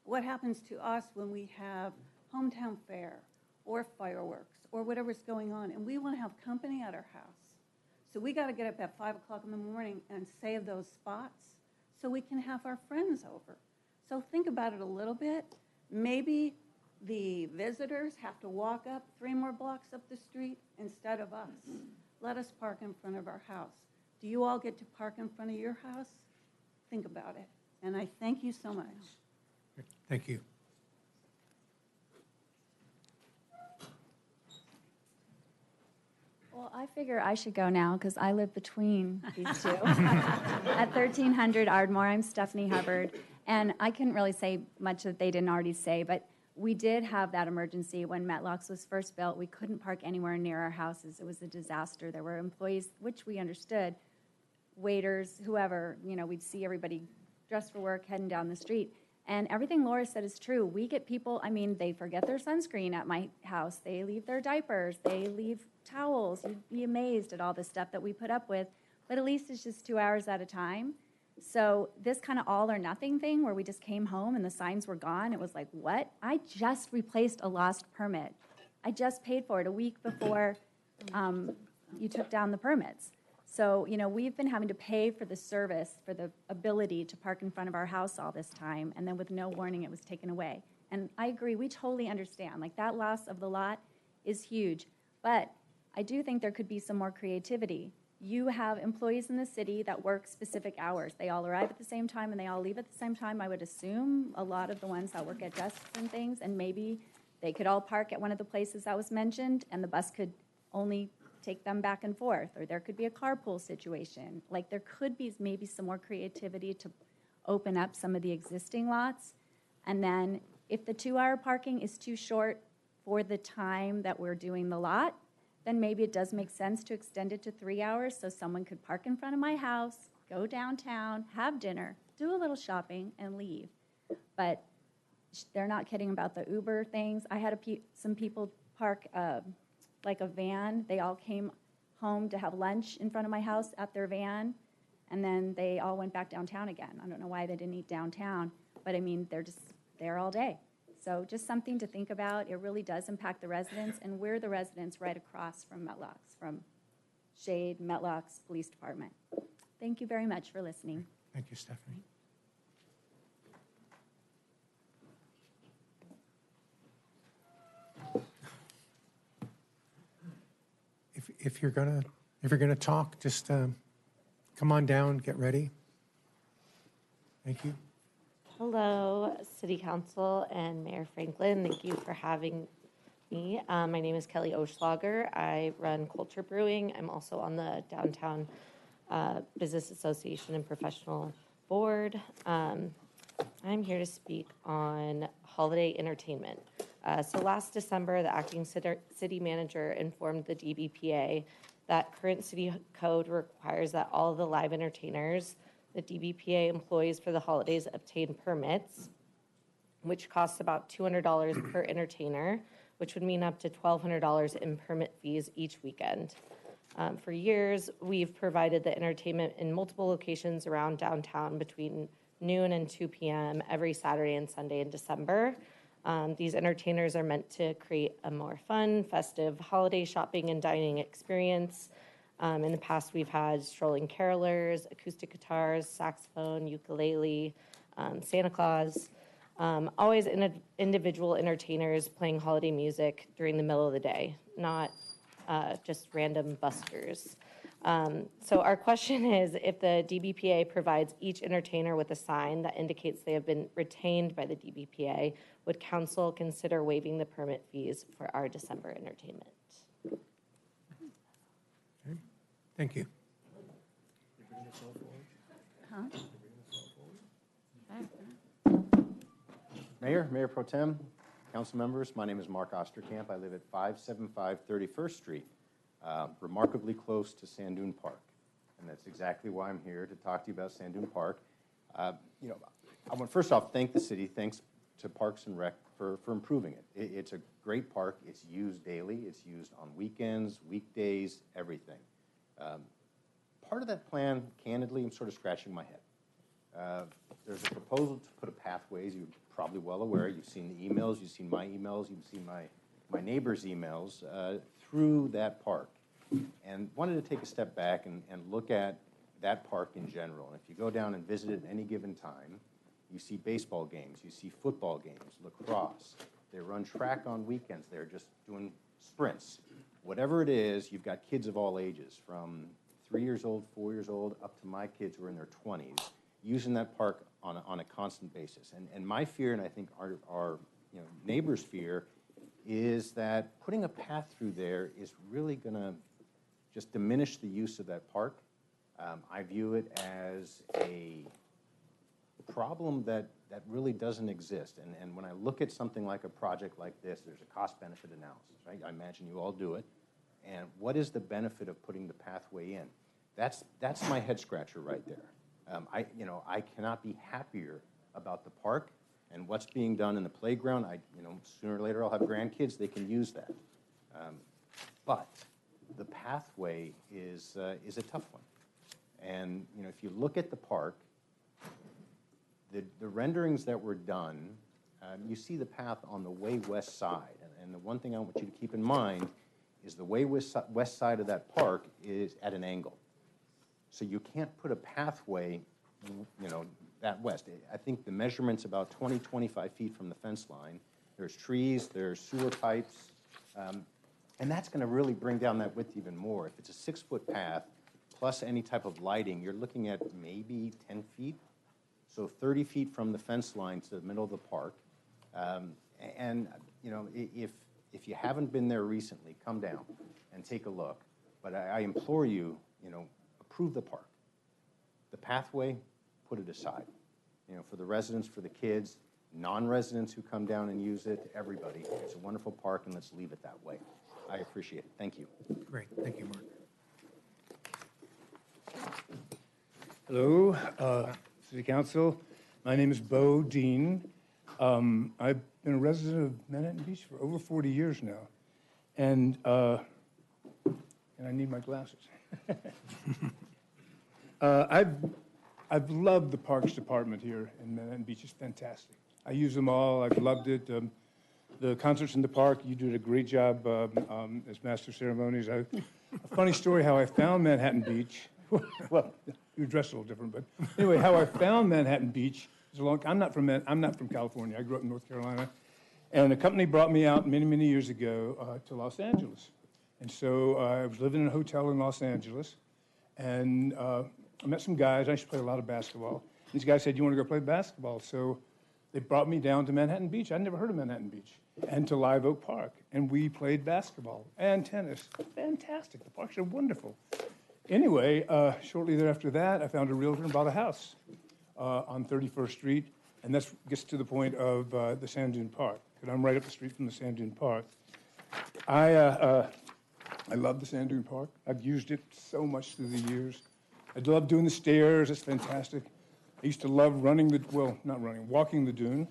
What happens to us when we have hometown fair or fireworks or whatever's going on, and we want to have company at our house? So we got to get up at 5 o'clock in the morning and save those spots so we can have our friends over. So think about it a little bit. Maybe the visitors have to walk up 3 more blocks up the street instead of us. Let us park in front of our house. Do you all get to park in front of your house? Think about it. And I thank you so much. Thank you. Well, I figure I should go now because I live between these two. At 1300 Ardmore, I'm Stephanie Hubbard, and I couldn't really say much that they didn't already say, but we did have that emergency when Metlocks was first built. We couldn't park anywhere near our houses. It was a disaster. There were employees, which we understood, waiters, whoever, we'd see everybody dressed for work heading down the street. And everything Laura said is true. We get people, they forget their sunscreen at my house. They leave their diapers. They leave towels. You'd be amazed at all the stuff that we put up with. But at least it's just 2 hours at a time. So this kind of all or nothing thing where we just came home and the signs were gone, it was like, what? I just replaced a lost permit. I just paid for it a week before you took down the permits. So, we've been having to pay for the service, for the ability to park in front of our house all this time, and then with no warning, it was taken away. And I agree, we totally understand. Like, that loss of the lot is huge. But I do think there could be some more creativity. you have employees in the city that work specific hours. They all arrive at the same time and they all leave at the same time. I would assume a lot of the ones that work at desks and things, and maybe they could all park at one of the places that was mentioned and the bus could only take them back and forth, or there could be a carpool situation. Like there could be maybe some more creativity to open up some of the existing lots. And then if the 2-hour parking is too short for the time that we're doing the lot, then maybe it does make sense to extend it to 3 hours so someone could park in front of my house, go downtown, have dinner, do a little shopping, and leave. But they're not kidding about the Uber things. I had some people park like a van. They all came home to have lunch in front of my house at their van, and then they all went back downtown again. I don't know why they didn't eat downtown, but I mean, they're just there all day. So just something to think about. It really does impact the residents, and we're the residents right across from Metlock's, from Shade, Metlock's Police Department. Thank you very much for listening. Thank you, Stephanie. If you're gonna talk, just come on down, get ready. Thank you. Hello, City Council and Mayor Franklin. Thank you for having me. My name is Kelly Oschlager. I run Culture Brewing. I'm also on the Downtown Business Association and Professional Board. I'm here to speak on holiday entertainment. So last December, the acting city manager informed the DBPA that current city code requires that all of the live entertainers the DBPA employs for the holidays obtain permits, which costs about $200 per entertainer, which would mean up to $1,200 in permit fees each weekend. For years, we've provided the entertainment in multiple locations around downtown between noon and 2 p.m. every Saturday and Sunday in December. These entertainers are meant to create a more fun, festive holiday shopping and dining experience. In the past, we've had strolling carolers, acoustic guitars, saxophone, ukulele, Santa Claus, always individual entertainers playing holiday music during the middle of the day, not just random buskers. So our question is, if the DBPA provides each entertainer with a sign that indicates they have been retained by the DBPA, would council consider waiving the permit fees for our December entertainment? Okay. Thank you. Mayor Pro Tem, council members, my name is Mark Osterkamp. I live at 575 31st Street, remarkably close to Sand Park. And that's exactly why I'm here, to talk to you about Sand Park. I want first off thank the city, thanks to Parks and Rec for improving it. It's a great park. It's used daily. It's used on weekends, weekdays, everything. Part of that plan, candidly, I'm sort of scratching my head. There's a proposal to put a pathways. You're probably well aware. You've seen the emails. You've seen my emails. You've seen my neighbors' emails through that park. And wanted to take a step back and look at that park in general. And if you go down and visit it at any given time, you see baseball games. You see football games, lacrosse. They run track on weekends. They're just doing sprints. Whatever it is, you've got kids of all ages, from 3 years old, 4 years old, up to my kids who are in their 20s, using that park on a constant basis. And my fear, and I think our neighbors' fear, is that putting a path through there is really going to just diminish the use of that park. I view it as a problem that really doesn't exist. And when I look at something like a project like this, there's a cost-benefit analysis, right? I imagine you all do it. And what is the benefit of putting the pathway in? That's my head scratcher right there. I cannot be happier about the park and what's being done in the playground. Sooner or later I'll have grandkids, they can use that. But the pathway is a tough one. And if you look at the park, the renderings that were done, you see the path on the way west side. And the one thing I want you to keep in mind is the way west side of that park is at an angle. So you can't put a pathway, that west. I think the measurement's about 20, 25 feet from the fence line. There's trees, there's sewer pipes, and that's going to really bring down that width even more. If it's a 6-foot path plus any type of lighting, you're looking at maybe 10 feet. So 30 feet from the fence line to the middle of the park. And, you know, if you haven't been there recently, come down and take a look. But I implore you, you know, approve the park. The pathway, put it aside. You know, for the residents, for the kids, non-residents who come down and use it, everybody. It's a wonderful park, and let's leave it that way. I appreciate it. Thank you. Great. Thank you, Mark. Hello, City Council. My name is Bo Dean. I've been a resident of Manhattan Beach for over 40 years now. And I need my glasses. I've loved the Parks Department here in Manhattan Beach. It's fantastic. I use them all. I've loved it. The concerts in the park, you did a great job as Master of Ceremonies. A funny story how I found Manhattan Beach. Well, you were dressed a little different, but anyway, how I found Manhattan Beach is a long. I'm not from California. I grew up in North Carolina, and a company brought me out many years ago to Los Angeles, and so I was living in a hotel in Los Angeles, and I met some guys. I used to play a lot of basketball. These guys said, "You want to go play basketball?" So they brought me down to Manhattan Beach. I'd never heard of Manhattan Beach, and to Live Oak Park, and we played basketball and tennis. Fantastic. The parks are wonderful. Anyway, shortly thereafter that, I found a realtor and bought a house on 31st Street, and that gets to the point of the Sand Dune Park, because I'm right up the street from the Sand Dune Park. I love the Sand Dune Park. I've used it so much through the years. I love doing the stairs. It's fantastic. I used to love walking the dune.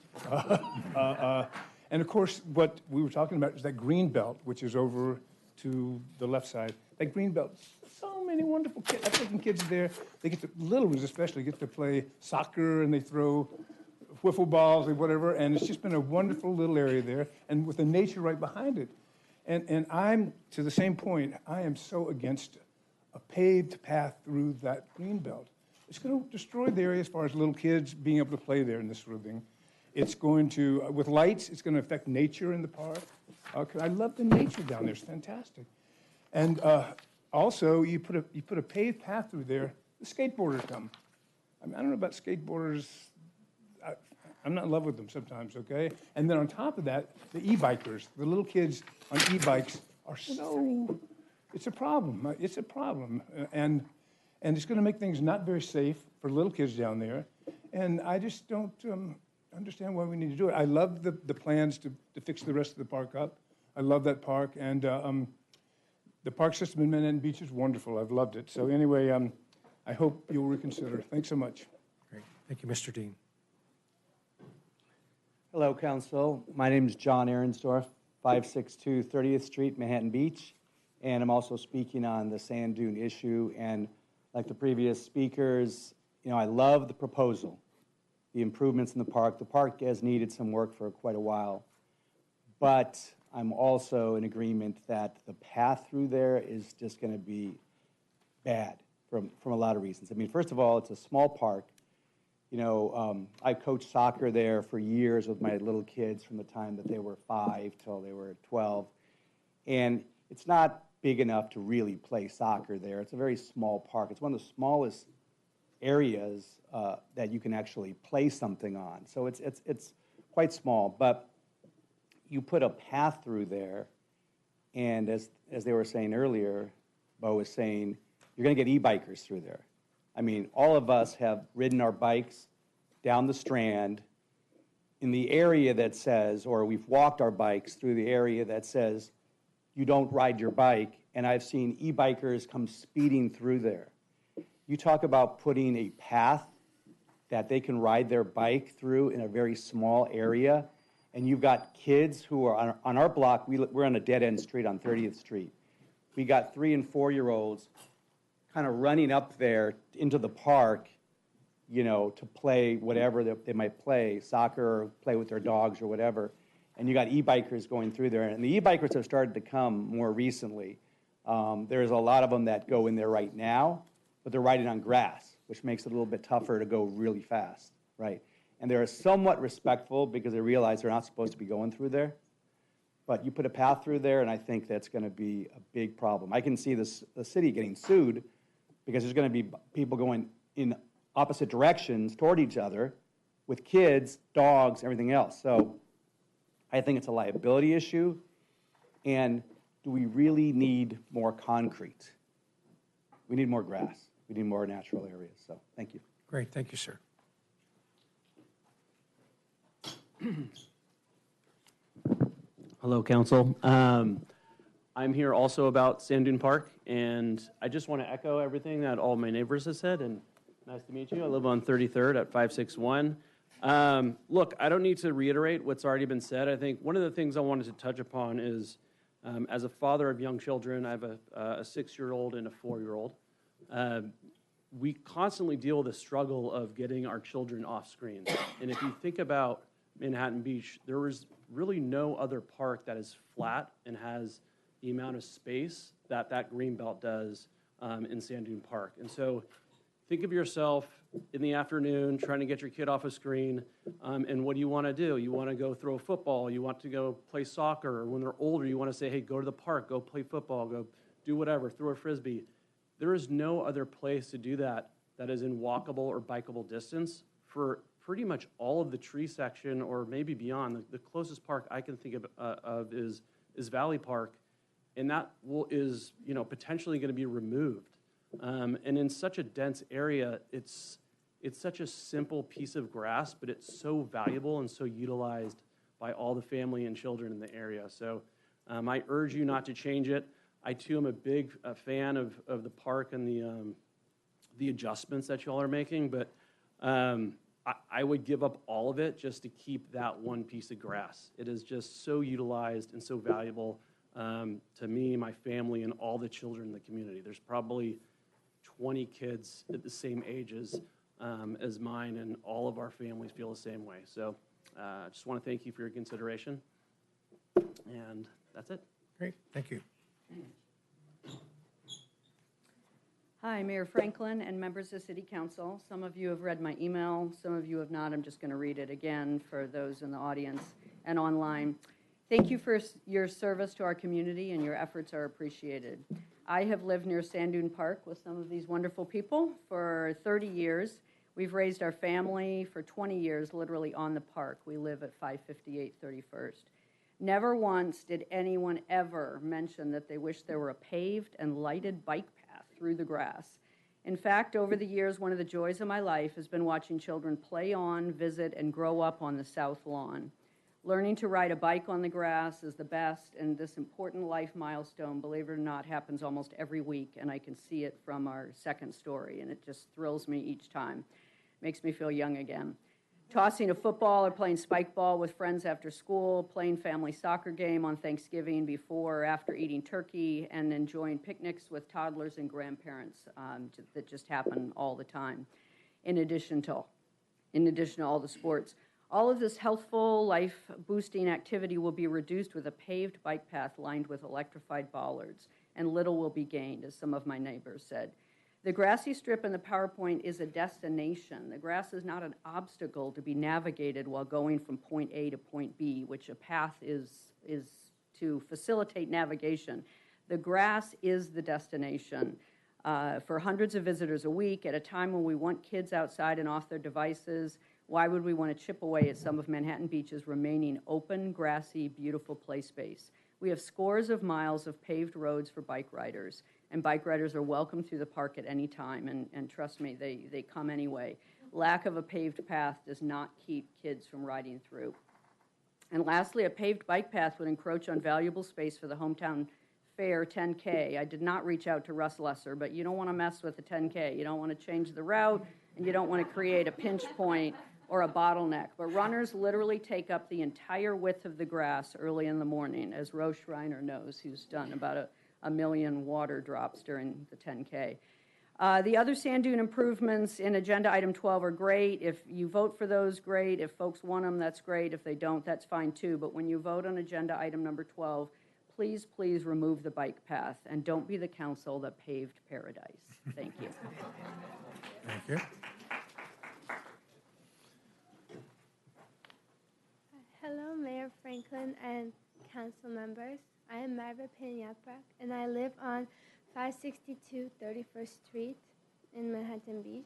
And of course, what we were talking about is that green belt, which is over to the left side. That green belt, so many wonderful kids. I've taken kids there. They get to, little ones especially, get to play soccer, and they throw wiffle balls or whatever, and it's just been a wonderful little area there, and with the nature right behind it. And I'm, to the same point, I am so against a paved path through that green belt. It's going to destroy the area as far as little kids being able to play there and this sort of thing. It's going to, with lights, it's going to affect nature in the park. I love the nature down there. It's fantastic. And also, you put a paved path through there, the skateboarders come. I mean, I don't know about skateboarders. I'm not in love with them sometimes, okay? And then on top of that, the e-bikers, the little kids on e-bikes are so, it's a problem. It's a problem. And it's going to make things not very safe for little kids down there. And I just don't understand why we need to do it. I love the plans to fix the rest of the park up. I love that park. And the park system in Manhattan Beach is wonderful. I've loved it. So anyway, I hope you'll reconsider. Thanks so much. Great. Thank you, Mr. Dean. Hello, Council. My name is John Ahrensdorf, 562 30th Street, Manhattan Beach. And I'm also speaking on the sand dune issue. And like the previous speakers, you know, I love the proposal, the improvements in the park. The park has needed some work for quite a while. But I'm also in agreement that the path through there is just going to be bad from a lot of reasons. I mean, first of all, it's a small park. You know, I coached soccer there for years with my little kids from the time that they were 5 till they were 12. And it's not big enough to really play soccer there. It's a very small park. It's one of the smallest areas that you can actually play something on. So it's quite small. But you put a path through there, and as they were saying earlier, Bo was saying, you're going to get e-bikers through there. I mean, all of us have ridden our bikes down the Strand in the area that says, or we've walked our bikes through the area that says, you don't ride your bike, and I've seen e-bikers come speeding through there. You talk about putting a path that they can ride their bike through in a very small area, and you've got kids who are on our block. We're on a dead-end street on 30th Street. We got 3- and 4-year-olds kind of running up there into the park, you know, to play whatever they might play, soccer or play with their dogs or whatever. And you got e-bikers going through there. And the e-bikers have started to come more recently. There's a lot of them that go in there right now, but they're riding on grass, which makes it a little bit tougher to go really fast, right? And they're somewhat respectful because they realize they're not supposed to be going through there. But you put a path through there, and I think that's going to be a big problem. I can see the city getting sued because there's going to be people going in opposite directions toward each other with kids, dogs, everything else. So I think it's a liability issue. And do we really need more concrete? We need more grass. We need more natural areas. So thank you. Great, thank you, sir. Hello, Council. I'm here also about Sand Dune Park, and I just want to echo everything that all my neighbors have said, and nice to meet you. I live on 33rd at 561. Look, I don't need to reiterate what's already been said. I think one of the things I wanted to touch upon is, as a father of young children, I have a 6-year-old and a 4-year-old. We constantly deal with the struggle of getting our children off screen. And if you think about Manhattan Beach, there is really no other park that is flat and has the amount of space that that greenbelt does in Sand Dune Park. And so think of yourself in the afternoon trying to get your kid off a screen, and what do you want to do? You want to go throw football, you want to go play soccer, or when they're older, you want to say, hey, go to the park, go play football, go do whatever, throw a Frisbee. There is no other place to do that that is in walkable or bikeable distance for pretty much all of the tree section or maybe beyond. The closest park I can think of is Valley Park, and that is potentially going to be removed. And in such a dense area, it's such a simple piece of grass, but it's so valuable and so utilized by all the family and children in the area. So I urge you not to change it. I, too, am a big fan of the park and the adjustments that you all are making, but I would give up all of it just to keep that one piece of grass. It is just so utilized and so valuable to me, my family, and all the children in the community. There's probably 20 kids at the same ages as mine, and all of our families feel the same way. So I just want to thank you for your consideration, and that's it. Great, thank you. Hi, Mayor Franklin and members of City Council. Some of you have read my email, some of you have not. I'm just going to read it again for those in the audience and online. Thank you for your service to our community, and your efforts are appreciated. I have lived near Sand Dune Park with some of these wonderful people for 30 years. We've raised our family for 20 years literally on the park. We live at 558 31st. Never once did anyone ever mention that they wish there were a paved and lighted bike path through the grass. In fact, over the years, one of the joys of my life has been watching children play on, visit, and grow up on the South Lawn. Learning to ride a bike on the grass is the best, and this important life milestone, believe it or not, happens almost every week, and I can see it from our second story, and it just thrills me each time. Makes me feel young again. Tossing a football or playing spike ball with friends after school, playing family soccer game on Thanksgiving before or after eating turkey, and enjoying picnics with toddlers and grandparents that just happen all the time, in addition to all the sports. All of this healthful, life-boosting activity will be reduced with a paved bike path lined with electrified bollards, and little will be gained, as some of my neighbors said. The grassy strip in the PowerPoint is a destination. The grass is not an obstacle to be navigated while going from point A to point B, which a path is to facilitate navigation. The grass is the destination for hundreds of visitors a week at a time when we want kids outside and off their devices. Why would we want to chip away at some of Manhattan Beach's remaining open, grassy, beautiful play space? We have scores of miles of paved roads for bike riders, and bike riders are welcome through the park at any time, and trust me, they come anyway. Lack of a paved path does not keep kids from riding through. And lastly, a paved bike path would encroach on valuable space for the Hometown Fair 10K. I did not reach out to Russ Lesser, but you don't want to mess with the 10K. You don't want to change the route, and you don't want to create a pinch point or a bottleneck. But runners literally take up the entire width of the grass early in the morning, as Roche Reiner knows, who's done about a million water drops during the 10K. The other sand dune improvements in Agenda Item 12 are great. If you vote for those, great. If folks want them, that's great. If they don't, that's fine too. But when you vote on Agenda Item number 12, please, please remove the bike path, and don't be the council that paved paradise. Thank you. Thank you. Hello, Mayor Franklin and council members. I am Marva Peñapra, and I live on 562 31st Street. in Manhattan Beach.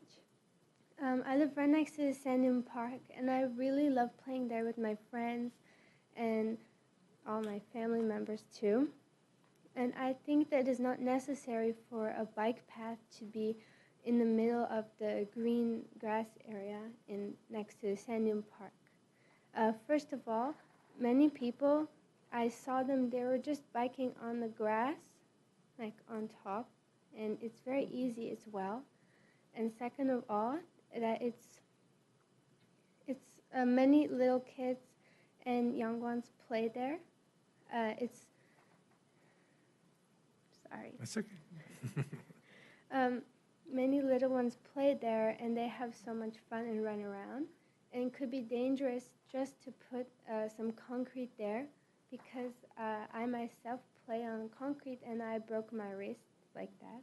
I live right next to the Sand Dune Park, and I really love playing there with my friends and all my family members too. And I think that it is not necessary for a bike path to be in the middle of the green grass area next to the Sand Dune Park. First of all, many people, I saw them, they were just biking on the grass, like on top, and it's very easy as well. And second of all, that it's many little kids and young ones play there. Sorry. That's okay. Many little ones play there, and they have so much fun and run around. And it could be dangerous just to put some concrete there, because I myself play on concrete and I broke my wrist like that.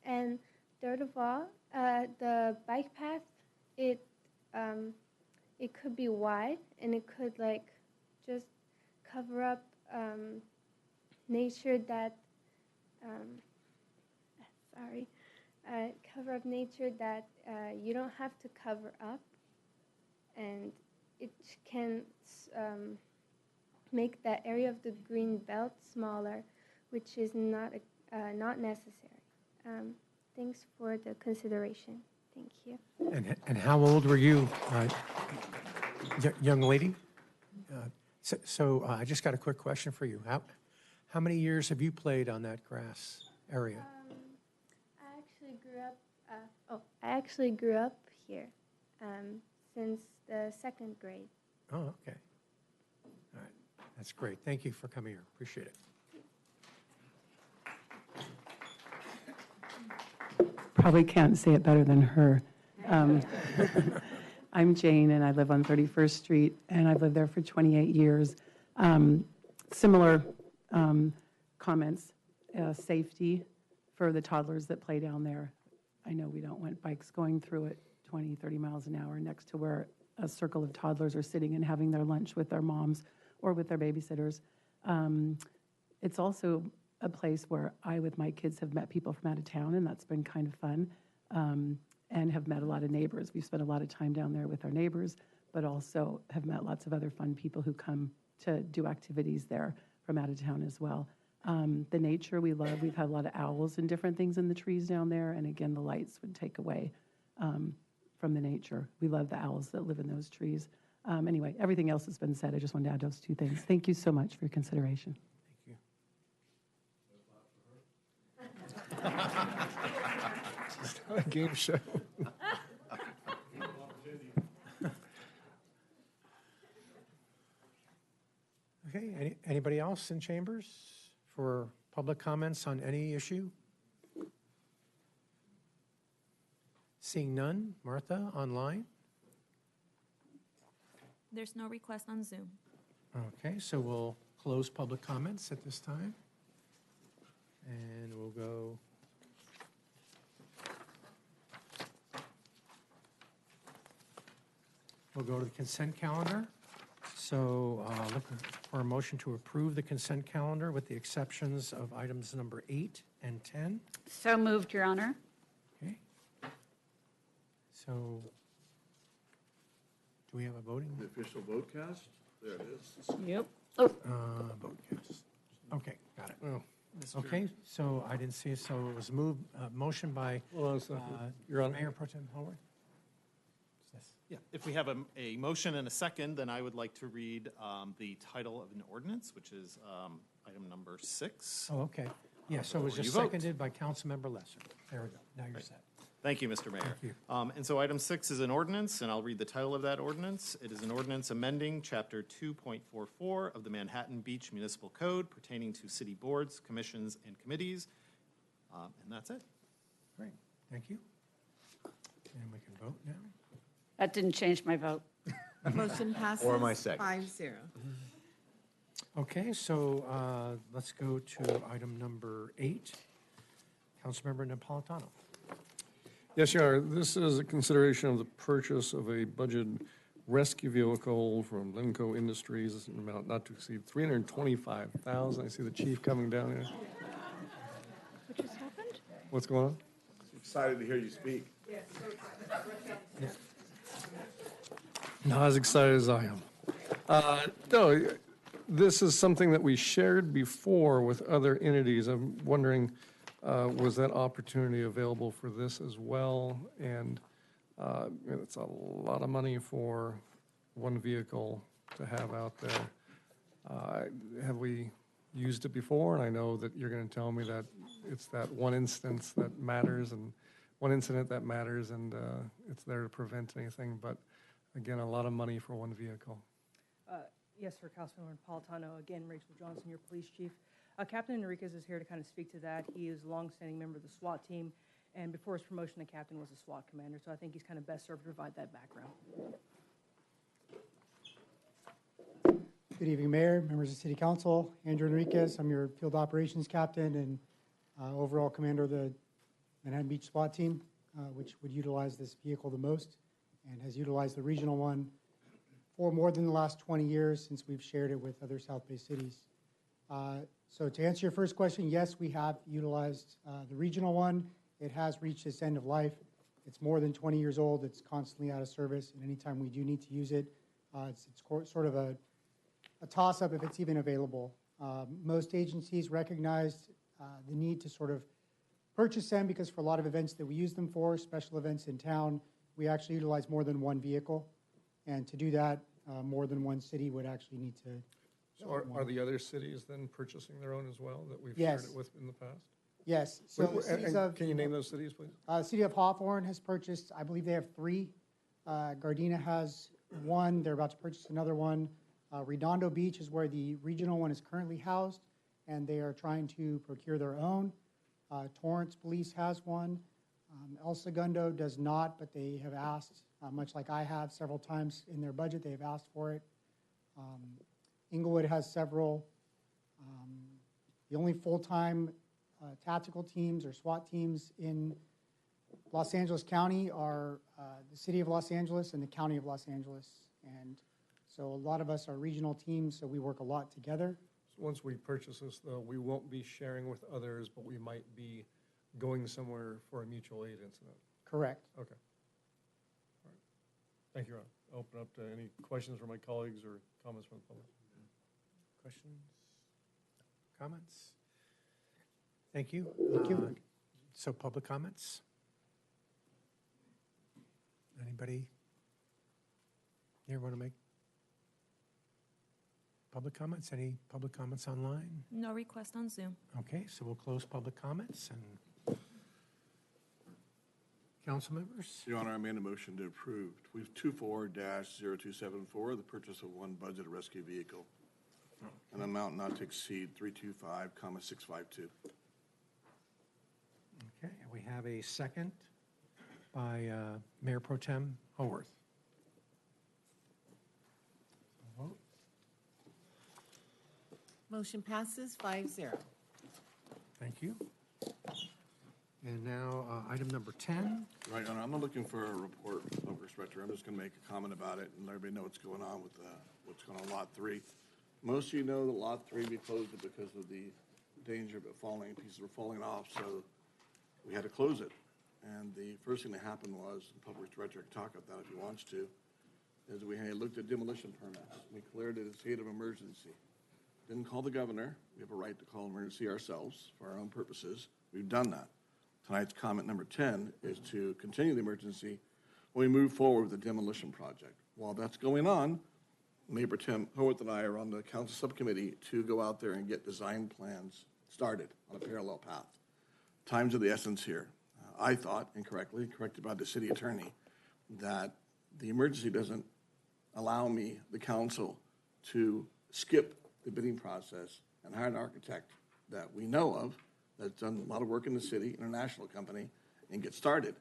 And third of all, the bike path, it could be wide, and it could like just cover up nature that cover up nature that you don't have to cover up, and it can make that area of the green belt smaller, which is not necessary. Thanks for the consideration. Thank you. And how old were you, young lady? So I just got a quick question for you. How many years have you played on that grass area? I actually grew up here since the second grade. Oh, okay. All right. That's great. Thank you for coming here. Appreciate it. Probably can't say it better than her. I'm Jane, and I live on 31st Street, and I've lived there for 28 years. Similar comments, safety for the toddlers that play down there. I know we don't want bikes going through it 20, 30 miles an hour next to where a circle of toddlers are sitting and having their lunch with their moms or with their babysitters. It's also a place where I, with my kids, have met people from out of town, and that's been kind of fun, and have met a lot of neighbors. We've spent a lot of time down there with our neighbors, but also have met lots of other fun people who come to do activities there from out of town as well. The nature we love. We've had a lot of owls and different things in the trees down there, and again, the lights would take away from the nature. We love the owls that live in those trees. Anyway, everything else has been said. I just wanted to add those two things. Thank you so much for your consideration. It's not a game show. Okay, anybody else in chambers for public comments on any issue? Seeing none. Martha, online? There's no request on Zoom. Okay, so we'll close public comments at this time. And we'll go. We'll go to the consent calendar. So looking for a motion to approve the consent calendar with the exceptions of items number 8 and 10. So moved, Your Honor. Okay. So do we have a voting? The official vote cast? There it is. Yep. Vote cast. Okay, got it. Okay, so I didn't see it. So it was motion by Hold on a second. Your Honor. Mayor Pro Tem Howorth. Yeah, if we have a motion and a second, then I would like to read the title of an ordinance, which is item number 6. Oh, okay. Yeah, so it was Before just you vote. seconded by Councilmember Lesser. There we go. Now you're set. Thank you, Mr. Mayor. Thank you. And so item 6 is an ordinance, and I'll read the title of that ordinance. It is an ordinance amending Chapter 2.44 of the Manhattan Beach Municipal Code pertaining to city boards, commissions, and committees. And that's it. Great, thank you. And we can vote now. That didn't change my vote. Motion passes Or my second. 5-0. Okay, so let's go to item number 8. Councilmember Napolitano. Yes, Your Honor. This is a consideration of the purchase of a budget rescue vehicle from Lenco Industries, an amount not to exceed $325,000. I see the chief coming down here. What just happened? What's going on? Excited to hear you speak. Not as excited as I am. No, this is something that we shared before with other entities. I'm wondering, was that opportunity available for this as well? And it's a lot of money for one vehicle to have out there. Have we used it before? And I know that you're going to tell me that it's that one instance that matters and one incident that matters, and it's there to prevent anything. But again, a lot of money for one vehicle. Yes, sir, Councilmember Napolitano. Again, Rachel Johnson, your police chief. Captain Enriquez is here to kind of speak to that. He is a longstanding member of the SWAT team, and before his promotion to captain was a SWAT commander, so I think he's kind of best served to provide that background. Good evening, Mayor, members of City Council. Andrew Enriquez, I'm your field operations captain and overall commander of the Manhattan Beach SWAT team, which would utilize this vehicle the most and has utilized the regional one for more than the last 20 years since we've shared it with other South Bay cities. So to answer your first question, yes, we have utilized the regional one. It has reached its end of life. It's more than 20 years old. It's constantly out of service, and anytime we do need to use it, it's sort of a toss-up if it's even available. Most agencies recognized the need to sort of purchase them because for a lot of events that we use them for, special events in town, we actually utilize more than one vehicle. And to do that, more than one city would actually need to. So are the other cities then purchasing their own as well that we've Yes. shared it with in the past? Yes. So the cities of, can you name those cities, please? the city of Hawthorne has purchased, I believe they have 3. Gardena has 1. They're about to purchase another one. Redondo Beach is where the regional one is currently housed, and they are trying to procure their own. Torrance Police has one. El Segundo does not, but they have asked, much like I have several times in their budget, they have asked for it. Inglewood has several. The only full-time tactical teams or SWAT teams in Los Angeles County are the City of Los Angeles and the County of Los Angeles. And so a lot of us are regional teams, so we work a lot together. So once we purchase this, though, we won't be sharing with others, but we might be going somewhere for a mutual aid incident. Correct. Okay. All right. Thank you, Ron. I'll open up to any questions from my colleagues or comments from the public. Questions? Comments? Thank you. Thank you. So public comments? Anybody here want to make public comments? Any public comments online? No request on Zoom. Okay, so we'll close public comments and council members? Your Honor, I made a motion to approve 24-0274, the purchase of one budget rescue vehicle, an amount not to exceed 325,652. Okay, we have a second by Mayor Pro Tem Howorth. Vote. Motion passes 5-0. Thank you. And now, item number 10. Right, Your Honor, I'm not looking for a report of Director. I'm just going to make a comment about it and let everybody know what's going on with what's going on Lot 3. Most of you know that Lot 3, we closed it because of the danger of it falling, pieces were falling off, so we had to close it. And the first thing that happened was, the Public Director can talk about that if he wants to, is we had looked at demolition permits. We cleared it as state of emergency. Didn't call the governor. We have a right to call emergency ourselves for our own purposes. We've done that. Tonight's comment number 10 is to continue the emergency when we move forward with the demolition project. While that's going on, Mayor Pro Tem Howorth and I are on the council subcommittee to go out there and get design plans started on a parallel path. Time's of the essence here. I thought, incorrectly, corrected by the city attorney, that the emergency doesn't allow me, the council, to skip the bidding process and hire an architect that we know of that's done a lot of work in the city, international company, and get started.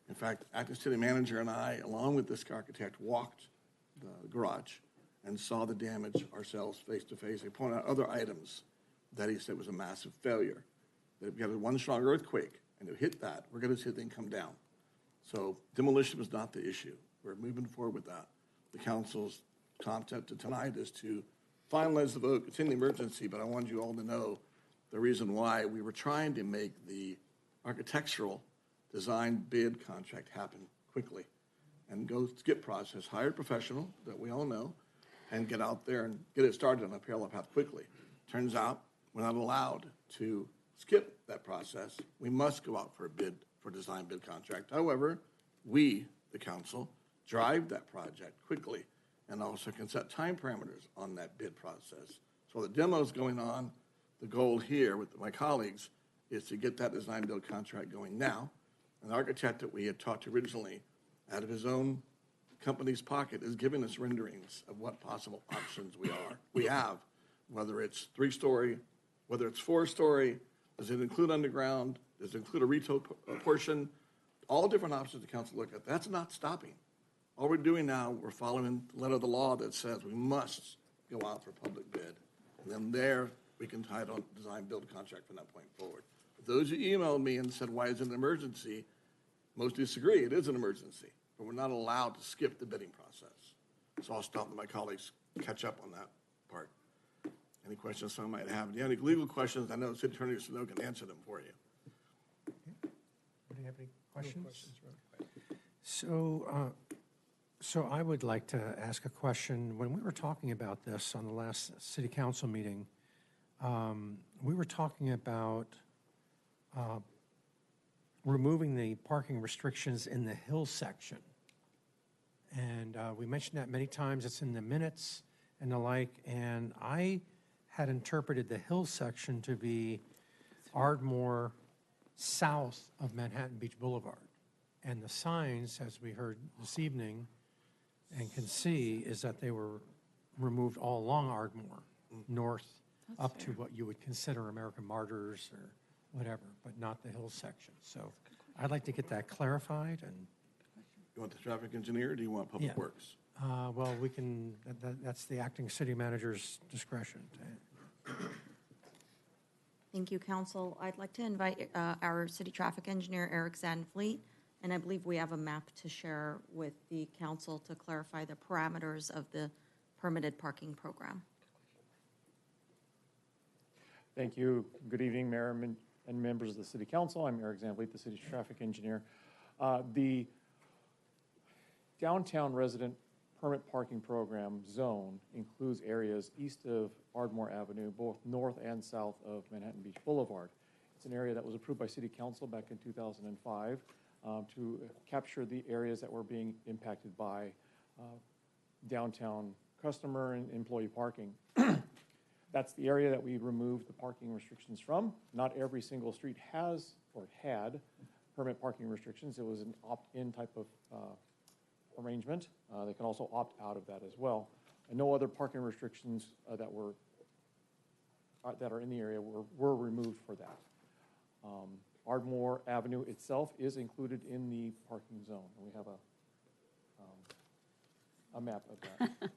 In fact, acting city manager and I, along with this architect, walked the garage and saw the damage ourselves face to face. He pointed out other items that he said was a massive failure. That if we had one strong earthquake and it hit that, we're going to see the thing come down. So demolition was not the issue. We're moving forward with that. The council's concept to tonight is to finalize the vote, continue the emergency, but I wanted you all to know the reason why we were trying to make the architectural design bid contract happen quickly and go skip process, hire a professional that we all know, and get out there and get it started on a parallel path quickly. Turns out we're not allowed to skip that process. We must go out for a bid for design bid contract. However, we, the council, drive that project quickly and also can set time parameters on that bid process. So the demo's going on. The goal here with my colleagues is to get that design build contract going now. An architect that we had talked to originally, out of his own company's pocket, is giving us renderings of what possible options we have, whether it's 3-story, whether it's 4-story, does it include underground, does it include a retail portion, all different options the council look at. That's not stopping. All we're doing now, we're following the letter of the law that says we must go out for public bid. And then there, we can tie it on design build contract from that point forward. Those who emailed me and said, why is it an emergency? Most disagree, it is an emergency, but we're not allowed to skip the bidding process. So I'll stop and my colleagues catch up on that part. Any questions someone might have? Do you have any legal questions? I know City Attorney Snow can answer them for you. Do you have any questions? So I would like to ask a question. When we were talking about this on the last city council meeting, we were talking about removing the parking restrictions in the hill section. And we mentioned that many times. It's in the minutes and the like. And I had interpreted the hill section to be Ardmore south of Manhattan Beach Boulevard. And the signs, as we heard this evening and can see, is that they were removed all along Ardmore, north up to what you would consider American Martyrs or whatever, but not the hill section. So I'd like to get that clarified. And you want the traffic engineer or do you want Public Works? Well, we can, that's the acting city manager's discretion. Thank you, Council. I'd like to invite our city traffic engineer, Eric Zanfleet, and I believe we have a map to share with the council to clarify the parameters of the permitted parking program. Thank you. Good evening, Mayor and members of the City Council. I'm Eric Zanfleet, the city's traffic engineer. The downtown resident permit parking program zone includes areas east of Ardmore Avenue, both north and south of Manhattan Beach Boulevard. It's an area that was approved by City Council back in 2005 to capture the areas that were being impacted by downtown customer and employee parking. That's the area that we removed the parking restrictions from. Not every single street has or had permit parking restrictions. It was an opt-in type of arrangement. They can also opt out of that as well. And no other parking restrictions that are in the area were removed for that. Ardmore Avenue itself is included in the parking zone, and we have a map of that.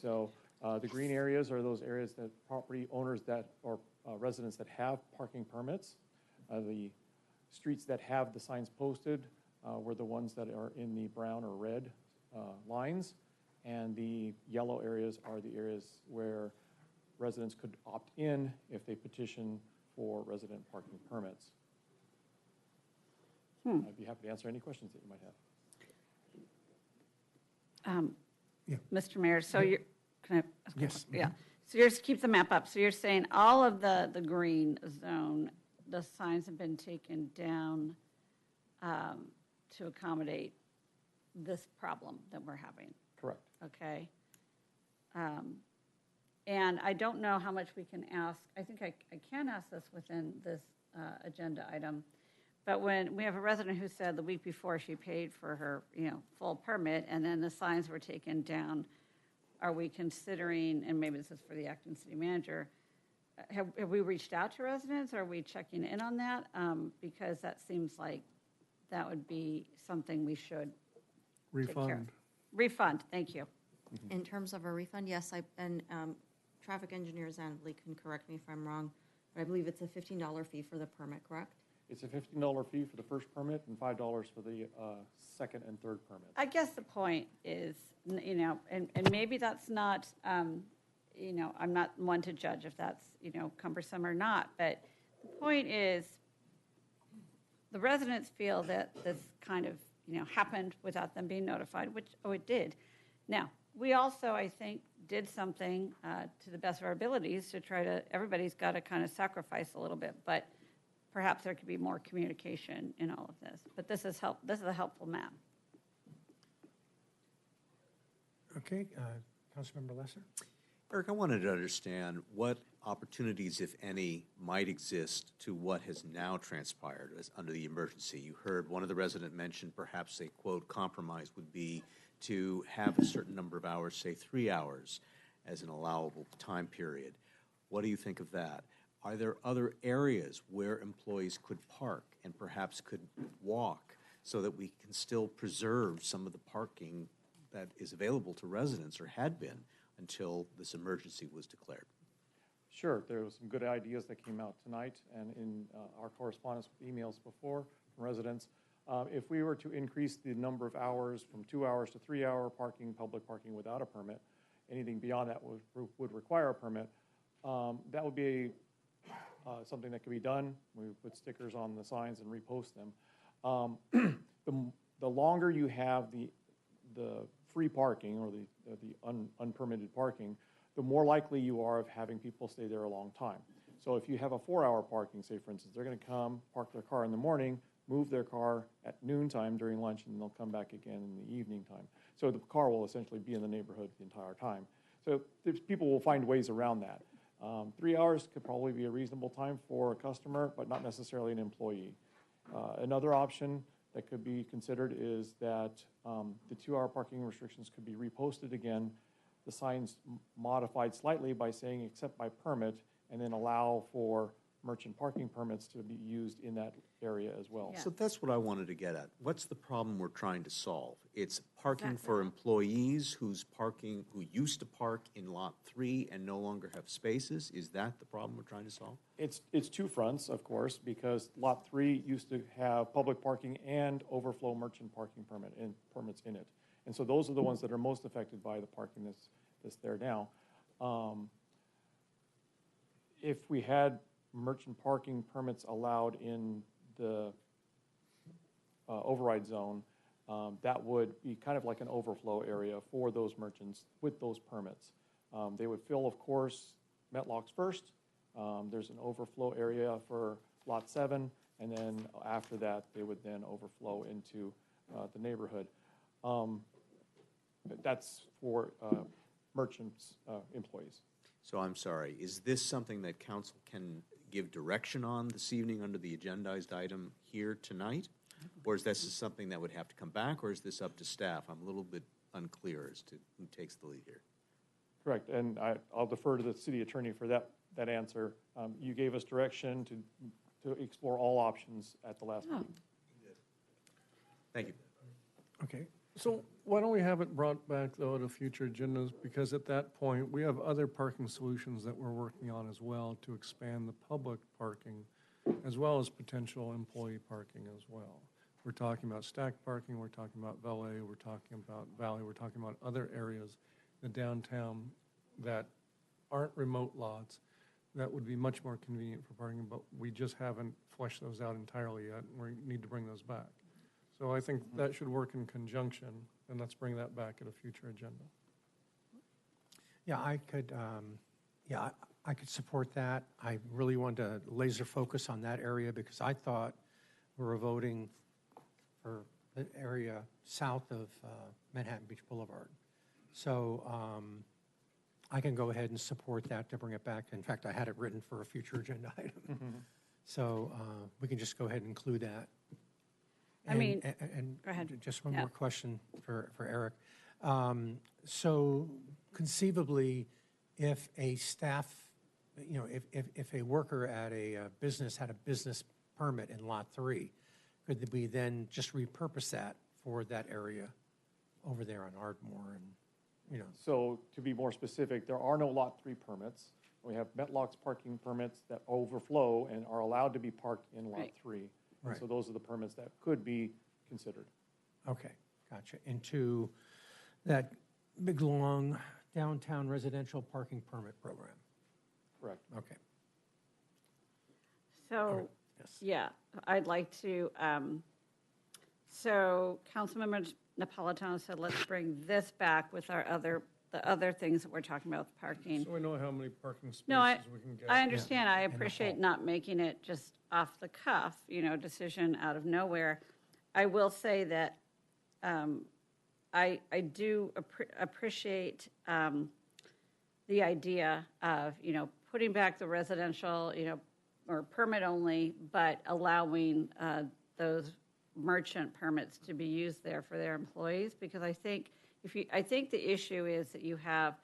So the green areas are those areas that property owners that or residents that have parking permits. The streets that have the signs posted were the ones that are in the brown or red lines, and the yellow areas are the areas where residents could opt in if they petition for resident parking permits. I'd be happy to answer any questions that you might have. Mr. Mayor, so you're, can I? Yes. Yeah. So you're, keep the map up. So you're saying all of the green zone, the signs have been taken down to accommodate this problem that we're having? Correct. Okay. And I don't know how much we can ask. I think I can ask this within this agenda item. But when we have a resident who said the week before she paid for her, full permit, and then the signs were taken down, are we considering, and maybe this is for the acting city manager, have we reached out to residents? Are we checking in on that? Because that seems like that would be something we should take care of. Refund, thank you. In terms of a refund, yes, traffic engineer Zanvli can correct me if I'm wrong, but I believe it's a $15 fee for the permit, correct? It's a $15 fee for the first permit and $5 for the second and third permit. I guess the point is, and maybe that's not, I'm not one to judge if that's, cumbersome or not, but The point is, the residents feel that this kind of, happened without them being notified, which, it did. Now, we also, I think, did something to the best of our abilities to try to, everybody's got to kind of sacrifice a little bit, but perhaps there could be more communication in all of this. But this is a helpful map. Okay, Councilmember Lesser? Eric, I wanted to understand what opportunities, if any, might exist to what has now transpired as under the emergency. You heard one of the residents mention perhaps a, quote, compromise would be to have a certain number of hours, say 3 hours, as an allowable time period. What do you think of that? Are there other areas where employees could park and perhaps could walk so that we can still preserve some of the parking that is available to residents or had been until this emergency was declared? Sure, there was some good ideas that came out tonight and in our correspondence with emails before from residents. If we were to increase the number of hours from 2 hours to 3 hour parking, public parking without a permit, anything beyond that would require a permit, that would be something that could be done. We would put stickers on the signs and repost them. The longer you have the free parking or the unpermitted parking, the more likely you are of having people stay there a long time. So if you have a 4 hour parking, say for instance, they're going to come, park their car in the morning, move their car at noontime during lunch, and they'll come back again in the evening time. So the car will essentially be in the neighborhood the entire time. So people will find ways around that. 3 hours could probably be a reasonable time for a customer, but not necessarily an employee. Another option that could be considered is that the 2 hour parking restrictions could be reposted again, the signs modified slightly by saying except by permit, and then allow for merchant parking permits to be used in that area as well. So that's what I wanted to get at. What's the problem we're trying to solve? It's parking for employees who used to park in Lot 3 and no longer have spaces. Is that the problem we're trying to solve? It's two fronts, of course, because Lot 3 used to have public parking and overflow merchant parking permits in it. And so those are the ones that are most affected by the parking that's there now. If we had merchant parking permits allowed in the override zone, that would be kind of like an overflow area for those merchants with those permits. They would fill, of course, Metlocks first. There's an overflow area for Lot 7, and then after that, they would then overflow into the neighborhood. That's for merchants' employees. So I'm sorry, is this something that council can give direction on this evening under the agendized item here tonight? Or is this something that would have to come back, or is this up to staff? I'm a little bit unclear as to who takes the lead here. Correct, and I'll defer to the city attorney for that answer. You gave us direction to explore all options at the last meeting. Thank you. Okay. So why don't we have it brought back, though, to future agendas? Because at that point, we have other parking solutions that we're working on as well to expand the public parking, as well as potential employee parking as well. We're talking about stacked parking, we're talking about valet, we're talking about valley, we're talking about other areas in the downtown that aren't remote lots that would be much more convenient for parking, but we just haven't fleshed those out entirely yet, and we need to bring those back. So I think that should work in conjunction, and let's bring that back at a future agenda. Yeah, I could support that. I really wanted to laser focus on that area because I thought we were voting for the area south of Manhattan Beach Boulevard. So I can go ahead and support that to bring it back. In fact, I had it written for a future agenda item. So we can just go ahead and include that. And go ahead. Just one more question for Eric. So conceivably, if a staff, if a worker at a business had a business permit in Lot 3, could we then just repurpose that for that area over there on Ardmore and, So to be more specific, there are no Lot 3 permits. We have Metlocks parking permits that overflow and are allowed to be parked in Lot 3. Right. So those are the permits that could be considered. Okay, gotcha. Into that big, long downtown residential parking permit program. Correct. Okay. So, yeah, I'd like to, so Councilmember Napolitano said, let's bring this back with the other things that we're talking about, with parking. So we know how many parking No, spaces we can get. I understand. I appreciate not making it just off the cuff, decision out of nowhere. I will say that I do appreciate the idea of, putting back the residential, or permit only, but allowing those merchant permits to be used there for their employees, because I think the issue is that you have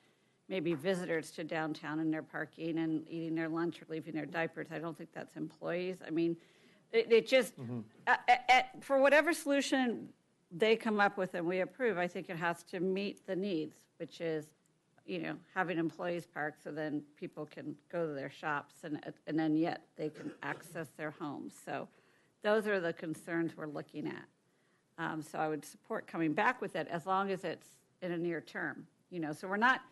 maybe visitors to downtown and they're parking and eating their lunch or leaving their diapers. I don't think that's employees. I mean, it just, for whatever solution they come up with and we approve, I think it has to meet the needs, which is, having employees park so then people can go to their shops and then yet they can access their homes. So those are the concerns we're looking at. So I would support coming back with it as long as it's in a near term, so we're not,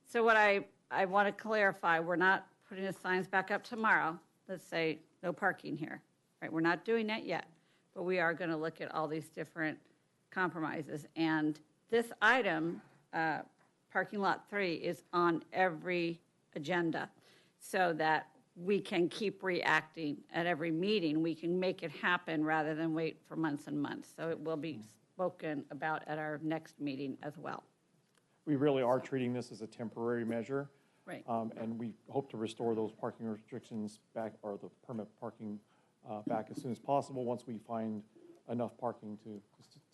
so what I want to clarify, we're not putting the signs back up tomorrow that say no parking here, right? We're not doing that yet, but we are going to look at all these different compromises. And this item, parking lot 3, is on every agenda so that we can keep reacting at every meeting. We can make it happen rather than wait for months and months. So it will be spoken about at our next meeting as well. We really are treating this as a temporary measure. Right. And we hope to restore those parking restrictions back, or the permit parking back as soon as possible once we find enough parking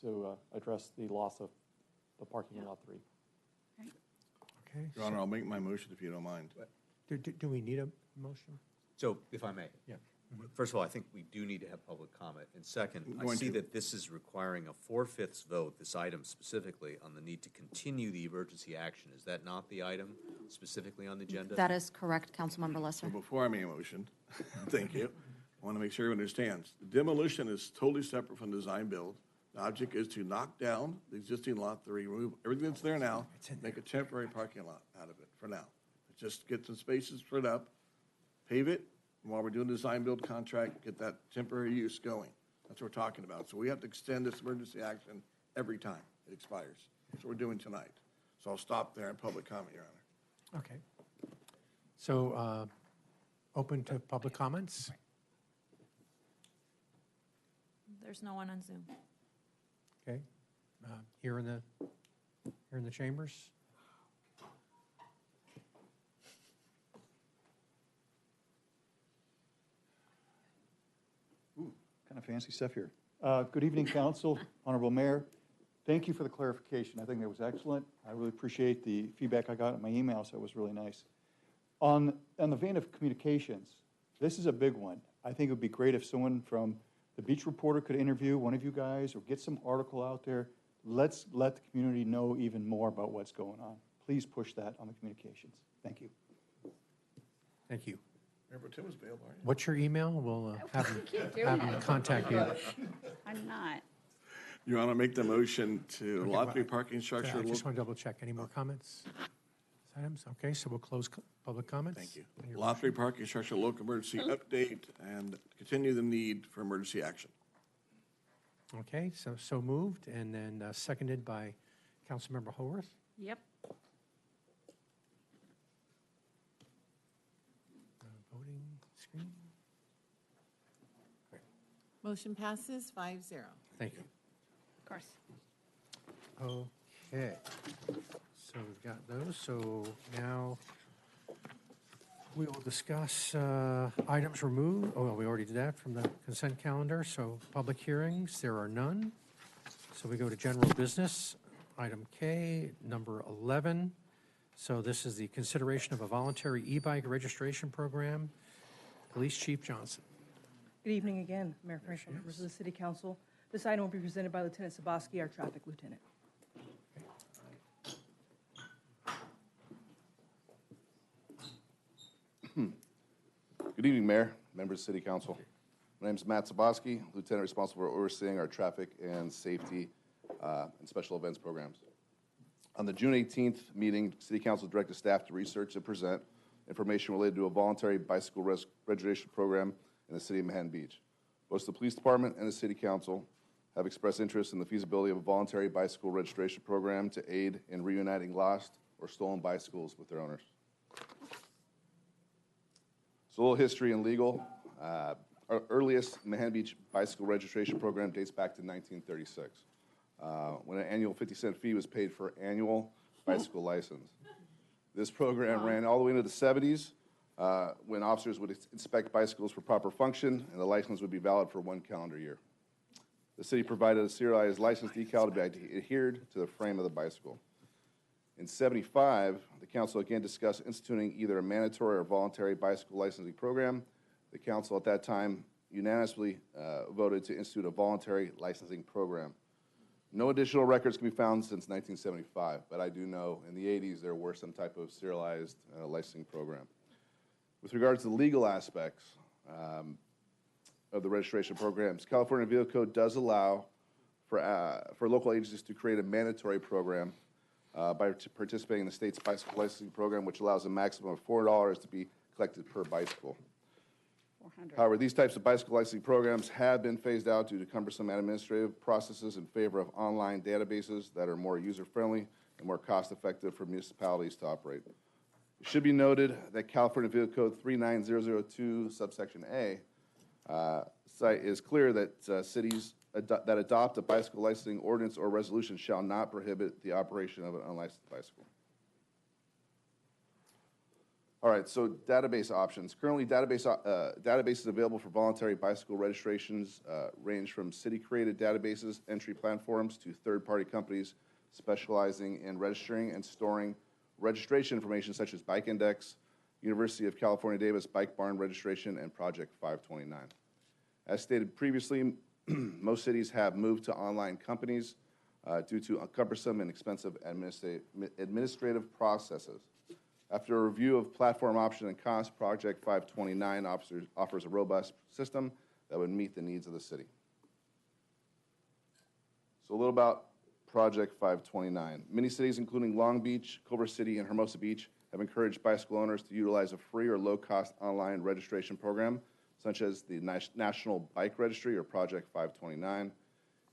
to address the loss of the parking in lot 3. Okay. Your Honor, I'll make my motion if you don't mind. Do we need a motion? So, if I may. Yeah. First of all, I think we do need to have public comment. And second, I Going see to. that this is requiring a 4/5 vote, this item specifically, on the need to continue the emergency action. Is that not the item specifically on the agenda? That is correct, Councilmember So Lesser. before I make a motion, thank you, I want to make sure everyone understands. Demolition is totally separate from design build. The object is to knock down the existing lot 3, remove everything that's there now, make a temporary parking lot out of it for now. Just get some spaces spread up, pave it, and while we're doing the design build contract, get that temporary use going. That's what we're talking about. So we have to extend this emergency action every time it expires. That's what we're doing tonight. So I'll stop there in public comment, Your Honor. Okay. So, open to public comments? There's no one on Zoom. Okay. Here in the chambers? Kind of fancy stuff here. Good evening, Council, Honorable Mayor. Thank you for the clarification. I think that was excellent. I really appreciate the feedback I got in my email, so it was really nice. On the vein of communications, this is a big one. I think it would be great if someone from the Beach Reporter could interview one of you guys or get some article out there. Let's let the community know even more about what's going on. Please push that on the communications. Thank you. Thank you. Mayor Pro Tem was bailed, aren't you? What's your email? We'll have keep doing them it. contact you. I'm not. Your Honor, make the motion to Okay, lot 3 well, parking I structure. just want to double check. Any more comments? Items? Okay, so we'll close public comments. Thank you. Your Lot 3 parking structure, local emergency update, and continue the need for emergency action. Okay, so moved, and then seconded by Councilmember Howorth. Yep. Voting screen. Motion passes 5-0. Thank you. Of course. Okay, so we've got those. So now we will discuss items removed. Oh, well, we already did that from the consent calendar. So public hearings, there are none. So we go to general business. Item K, number 11. So this is the consideration of a voluntary e-bike registration program. Police Chief Johnson. Good evening again, Mayor Franklin, members of the City Council. This item will be presented by Lieutenant Sabaski, our traffic lieutenant. Good evening, Mayor, members of City Council. My name is Matt Sabaski, Lieutenant responsible for overseeing our traffic and safety and special events programs. On the June 18th meeting, City Council directed staff to research and present information related to a voluntary bicycle registration program in the city of Manhattan Beach. Both the police department and the city council have expressed interest in the feasibility of a voluntary bicycle registration program to aid in reuniting lost or stolen bicycles with their owners. So a little history and legal. Our earliest Manhattan Beach bicycle registration program dates back to 1936, when an annual 50-cent fee was paid for annual bicycle license. This program ran all the way into the 70s, when officers would inspect bicycles for proper function, and the license would be valid for 1 calendar year. The city provided a serialized license decal to be adhered to the frame of the bicycle. In '75, the council again discussed instituting either a mandatory or voluntary bicycle licensing program. The council at that time unanimously voted to institute a voluntary licensing program. No additional records can be found since 1975, but I do know in the 80s there were some type of serialized licensing program. With regards to the legal aspects of the registration programs, California Vehicle Code does allow for local agencies to create a mandatory program by participating in the state's bicycle licensing program, which allows a maximum of $4 to be collected per bicycle. 400. However, these types of bicycle licensing programs have been phased out due to cumbersome administrative processes in favor of online databases that are more user-friendly and more cost-effective for municipalities to operate. It should be noted that California Vehicle Code 39002, subsection A, is clear that cities that adopt a bicycle licensing ordinance or resolution shall not prohibit the operation of an unlicensed bicycle. All right, so database options. Currently, databases available for voluntary bicycle registrations range from city-created databases, entry platforms, to third-party companies specializing in registering and storing registration information such as Bike Index, University of California Davis Bike Barn Registration, and Project 529. As stated previously, most cities have moved to online companies due to cumbersome and expensive administrative processes. After a review of platform option and cost, Project 529 offers a robust system that would meet the needs of the city. So a little about Project 529. Many cities, including Long Beach, Culver City, and Hermosa Beach, have encouraged bicycle owners to utilize a free or low-cost online registration program, such as the National Bike Registry, or Project 529.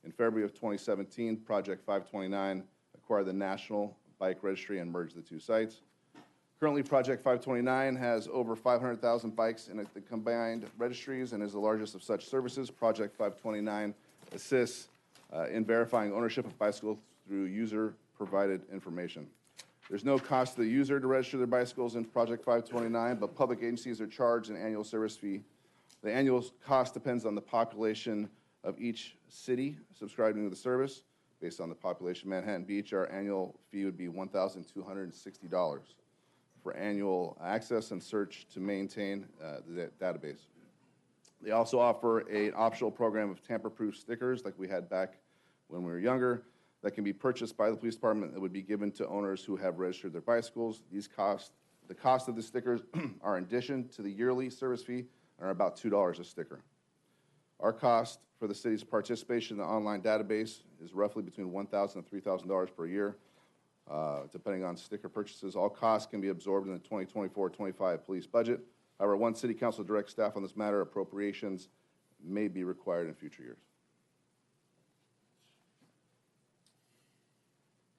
In February of 2017, Project 529 acquired the National Bike Registry and merged the two sites. Currently, Project 529 has over 500,000 bikes in the combined registries and is the largest of such services. Project 529 assists in verifying ownership of bicycles through user-provided information. There's no cost to the user to register their bicycles in Project 529, but public agencies are charged an annual service fee. The annual cost depends on the population of each city subscribing to the service. Based on the population of Manhattan Beach, our annual fee would be $1,260 for annual access and search to maintain the database. They also offer an optional program of tamper-proof stickers like we had back when we were younger that can be purchased by the police department that would be given to owners who have registered their bicycles. The cost of the stickers are in addition to the yearly service fee and are about $2 a sticker. Our cost for the city's participation in the online database is roughly between $1,000 and $3,000 per year, depending on sticker purchases. All costs can be absorbed in the 2024-25 police budget. However, once City Council directs staff on this matter, appropriations may be required in future years.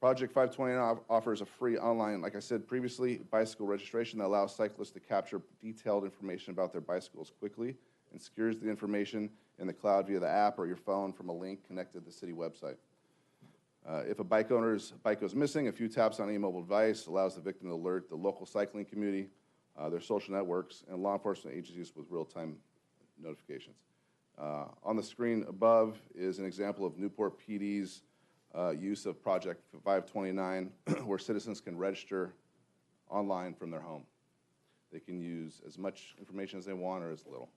Project 529 offers a free online, like I said previously, bicycle registration that allows cyclists to capture detailed information about their bicycles quickly and secures the information in the cloud via the app or your phone from a link connected to the city website. If a bike owner's bike goes missing, a few taps on any mobile device allows the victim to alert the local cycling community, their social networks, and law enforcement agencies with real-time notifications. On the screen above is an example of Newport PD's use of Project 529, where citizens can register online from their home. They can use as much information as they want or as little.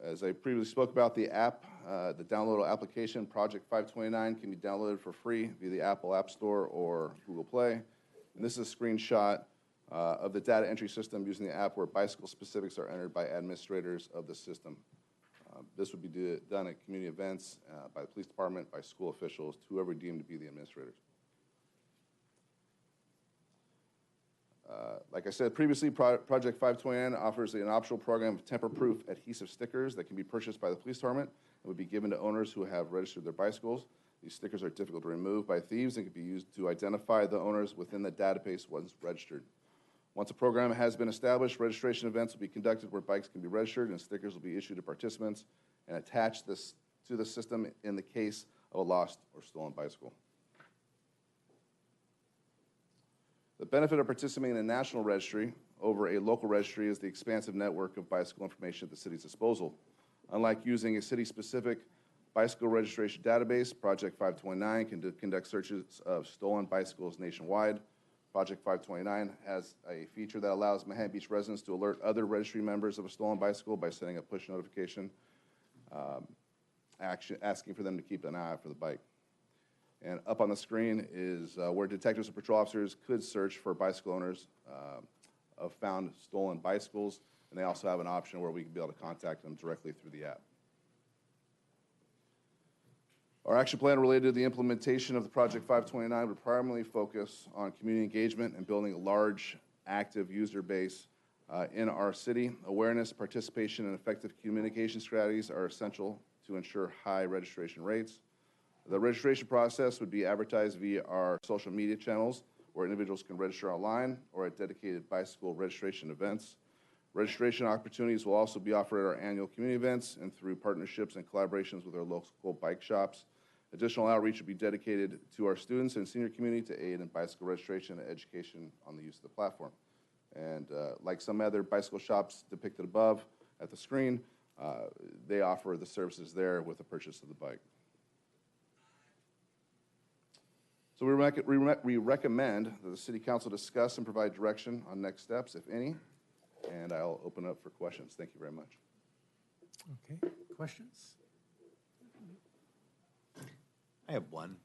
As I previously spoke about, the app, the downloadable application, Project 529, can be downloaded for free via the Apple App Store or Google Play. And this is a screenshot of the data entry system using the app where bicycle specifics are entered by administrators of the system. This would be done at community events, by the police department, by school officials, whoever deemed to be the administrators. Like I said previously, Project 529 offers an optional program of tamper-proof adhesive stickers that can be purchased by the police department and would be given to owners who have registered their bicycles. These stickers are difficult to remove by thieves and can be used to identify the owners within the database once registered. Once a program has been established, registration events will be conducted where bikes can be registered and stickers will be issued to participants and attached to the system in the case of a lost or stolen bicycle. The benefit of participating in a national registry over a local registry is the expansive network of bicycle information at the city's disposal. Unlike using a city-specific bicycle registration database, Project 529 can conduct searches of stolen bicycles nationwide. Project 529 has a feature that allows Manhattan Beach residents to alert other registry members of a stolen bicycle by sending a push notification asking for them to keep an eye out for the bike. And up on the screen is where detectives and patrol officers could search for bicycle owners of found stolen bicycles, and they also have an option where we can be able to contact them directly through the app. Our action plan related to the implementation of the Project 529 would primarily focus on community engagement and building a large, active user base in our city. Awareness, participation, and effective communication strategies are essential to ensure high registration rates. The registration process would be advertised via our social media channels, where individuals can register online or at dedicated bicycle registration events. Registration opportunities will also be offered at our annual community events and through partnerships and collaborations with our local bike shops. Additional outreach will be dedicated to our students and senior community to aid in bicycle registration and education on the use of the platform. And like some other bicycle shops depicted above at the screen, they offer the services there with the purchase of the bike. So we recommend that the City Council discuss and provide direction on next steps, if any, and I'll open up for questions. Thank you very much. Okay, questions? I have one.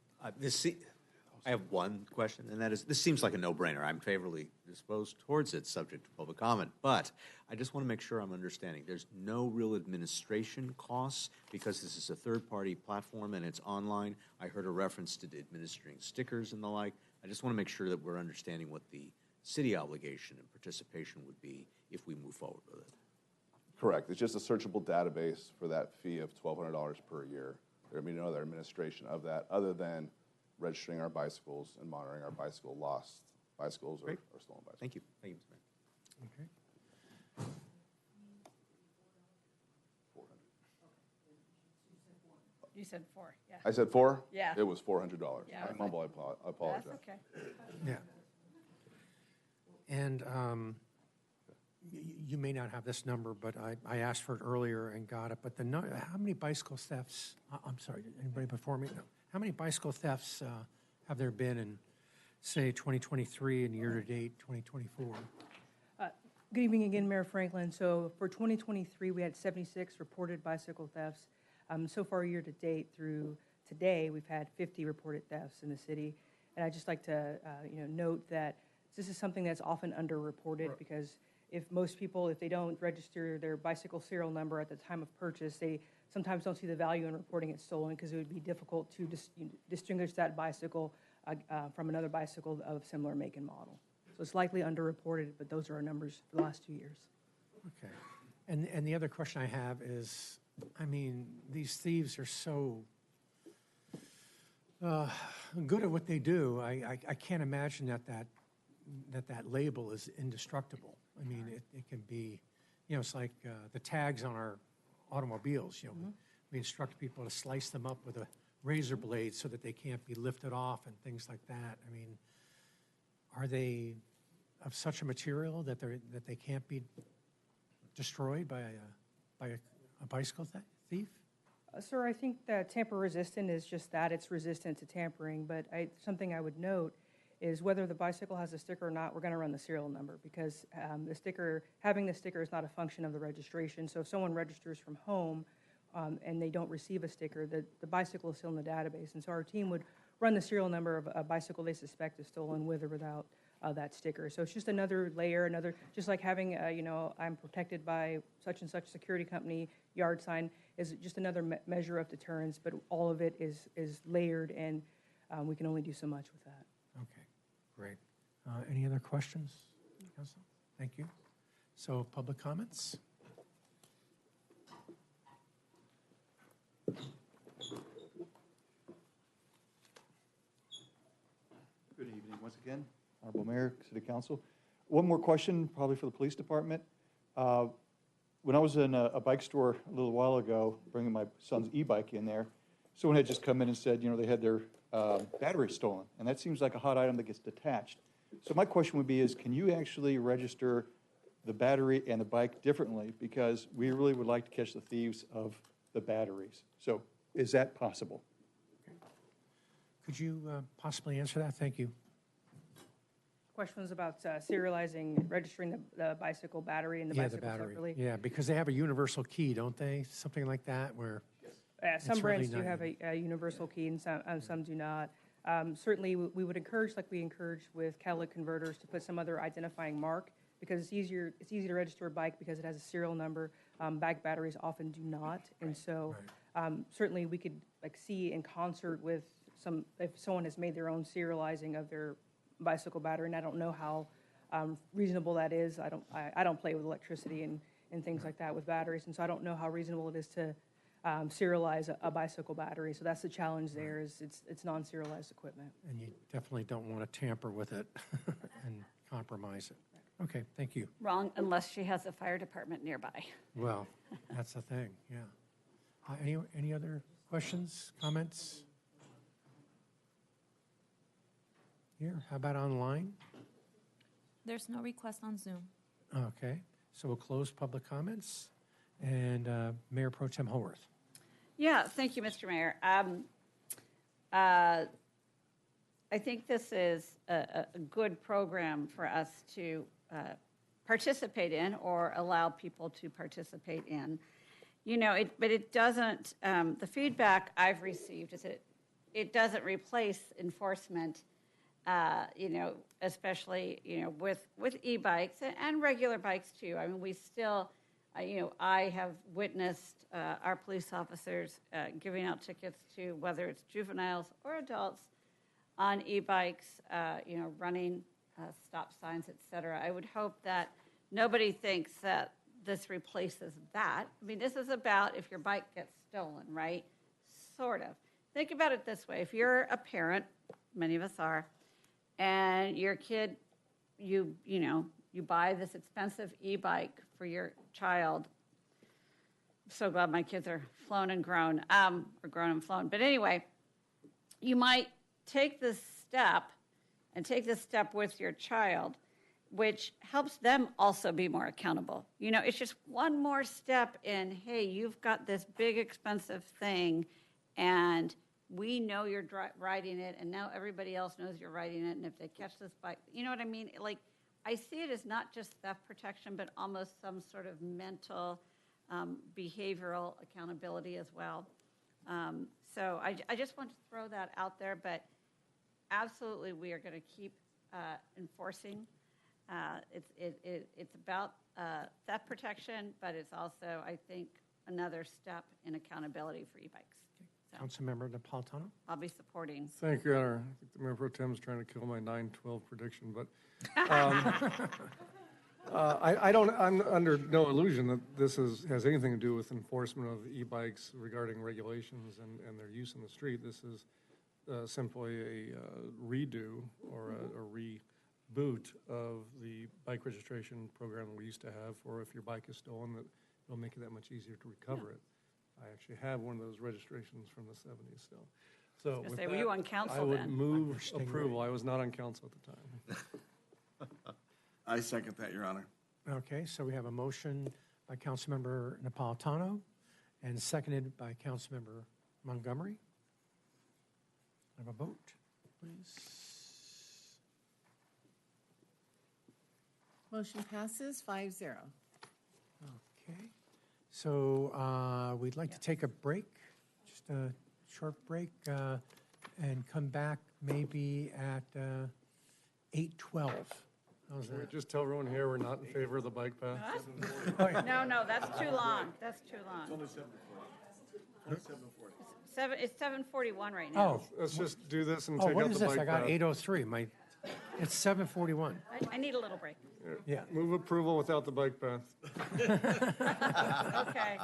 I have one question, and that is, this seems like a no-brainer. I'm favorably disposed towards it, subject to public comment, but I just want to make sure I'm understanding. There's no real administration costs because this is a third-party platform and it's online. I heard a reference to administering stickers and the like. I just want to make sure that we're understanding what the city obligation and participation would be if we move forward with it. Correct. It's just a searchable database for that fee of $1,200 per year. There will be no other administration of that other than registering our bicycles and monitoring our lost bicycles or stolen bicycles. Thank you. Thank you, Mr. Mayor. Okay. You said 4, yeah. I said 4? Yeah. It was $400. Yeah, I'm humble, I apologize. That's okay. Yeah. And you may not have this number, but I asked for it earlier and got it. But how many bicycle thefts? I'm sorry, anybody before me? No. How many bicycle thefts have there been in, say, 2023 and year-to-date 2024? Good evening again, Mayor Franklin. So for 2023, we had 76 reported bicycle thefts. So far, year-to-date through today, we've had 50 reported thefts in the city. And I'd just like to note that this is something that's often underreported because if most people, if they don't register their bicycle serial number at the time of purchase, they sometimes don't see the value in reporting it stolen because it would be difficult to distinguish that bicycle from another bicycle of similar make and model. So it's likely underreported, but those are our numbers for the last 2 years. Okay. And the other question I have is, I mean, these thieves are so good at what they do. I can't imagine that label is indestructible. I mean, it can be, it's like the tags on our automobiles, we instruct people to slice them up with a razor blade so that they can't be lifted off and things like that. I mean, are they of such a material that they can't be destroyed by a bicycle thief? Sir, I think that tamper-resistant is just that. It's resistant to tampering, but something I would note is whether the bicycle has a sticker or not, we're going to run the serial number because having the sticker is not a function of the registration. So if someone registers from home and they don't receive a sticker, the bicycle is still in the database. And so our team would run the serial number of a bicycle they suspect is stolen with or without that sticker. So it's just another layer, just like having, I'm protected by such and such security company yard sign is just another measure of deterrence, but all of it is layered and we can only do so much with that. Okay, great. Any other questions? Council? Thank you. So public comments? Good evening once again, Honorable Mayor, City Council. One more question, probably for the police department. When I was in a bike store a little while ago, bringing my son's e-bike in there, someone had just come in and said, they had their battery stolen, and that seems like a hot item that gets detached. So my question would be can you actually register the battery and the bike differently? Because we really would like to catch the thieves of the batteries. So is that possible? Could you possibly answer that? Thank you. Question was about serializing, registering the bicycle battery and the bicycle separately. Yeah, because they have a universal key, don't they? Something like that where Some brands really do have a universal key and some do not. Certainly, we would encourage, like we encourage with catalytic converters, to put some other identifying mark, because it's easy to register a bike because it has a serial number. Bike batteries often do not, and so certainly we could see in concert with if someone has made their own serializing of their bicycle battery, and I don't know how reasonable that is. I don't play with electricity and things like that with batteries, and so I don't know how reasonable it is to serialize a bicycle battery. So that's the challenge there, is it's non-serialized equipment. And you definitely don't want to tamper with it and compromise it. Okay, thank you. Wrong, unless she has a fire department nearby. Well, that's the thing, yeah. Any other questions, comments? Here, how about online? There's no request on Zoom. Okay, so we'll close public comments. And Mayor Pro Tem Howorth. Yeah, thank you, Mr. Mayor. I think this is a good program for us to participate in, or allow people to participate in. But it doesn't, the feedback I've received is it doesn't replace enforcement, especially, with e-bikes and regular bikes too. I mean, we still, I have witnessed our police officers giving out tickets to, whether it's juveniles or adults, on e-bikes, running stop signs, et cetera. I would hope that nobody thinks that this replaces that. I mean, this is about if your bike gets stolen, right? Sort of. Think about it this way. If you're a parent, many of us are, and your kid, you buy this expensive e-bike for your child. I'm so glad my kids are flown and grown, or grown and flown. But anyway, you might take this step with your child, which helps them also be more accountable. It's just one more step in, hey, you've got this big expensive thing, and we know you're riding it, and now everybody else knows you're riding it, and if they catch this bike, you know what I mean? I see it as not just theft protection, but almost some sort of mental, behavioral accountability as well. So I just want to throw that out there, but absolutely we are going to keep enforcing. It's about theft protection, but it's also, I think, another step in accountability for e-bikes. So Councilmember Napolitano? I'll be supporting. Thank you, Your Honor. I think the Mayor Pro Tem is trying to kill my 9/12 prediction, but I'm under no illusion that this has anything to do with enforcement of e-bikes regarding regulations and their use in the street. This is simply a redo or a reboot of the bike registration program we used to have, for if your bike is stolen, that it'll make it that much easier to recover it. I actually have one of those registrations from the 70s still. So with were you on council I would then? move approval. I was not on council at the time. I second that, Your Honor. Okay, so we have a motion by Councilmember Napolitano and seconded by Councilmember Montgomery. Have a vote, please. Motion passes 5-0. Okay, so we'd like to take a break, just a short break, and come back maybe at 8:12. How's Can we that? just tell everyone here we're not in favor of the bike path? No, that's too long. That's too long. It's only 7:40. It's only 7:40. It's 7:41 right now. Let's just do this and Oh, take what out is the this? bike I got path. 8:03. It's 7:41. I need a little break. Yeah. Move approval without the bike path. Okay.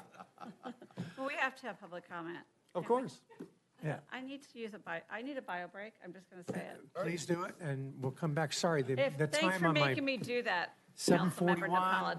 Well, we have to have public comment. Of course. Yeah. I need to use I need a bio break. I'm just going to say it. Please do it, and we'll come back. Sorry, the Thanks time for on my making me do that. 7:41. Councilmember Napolitano.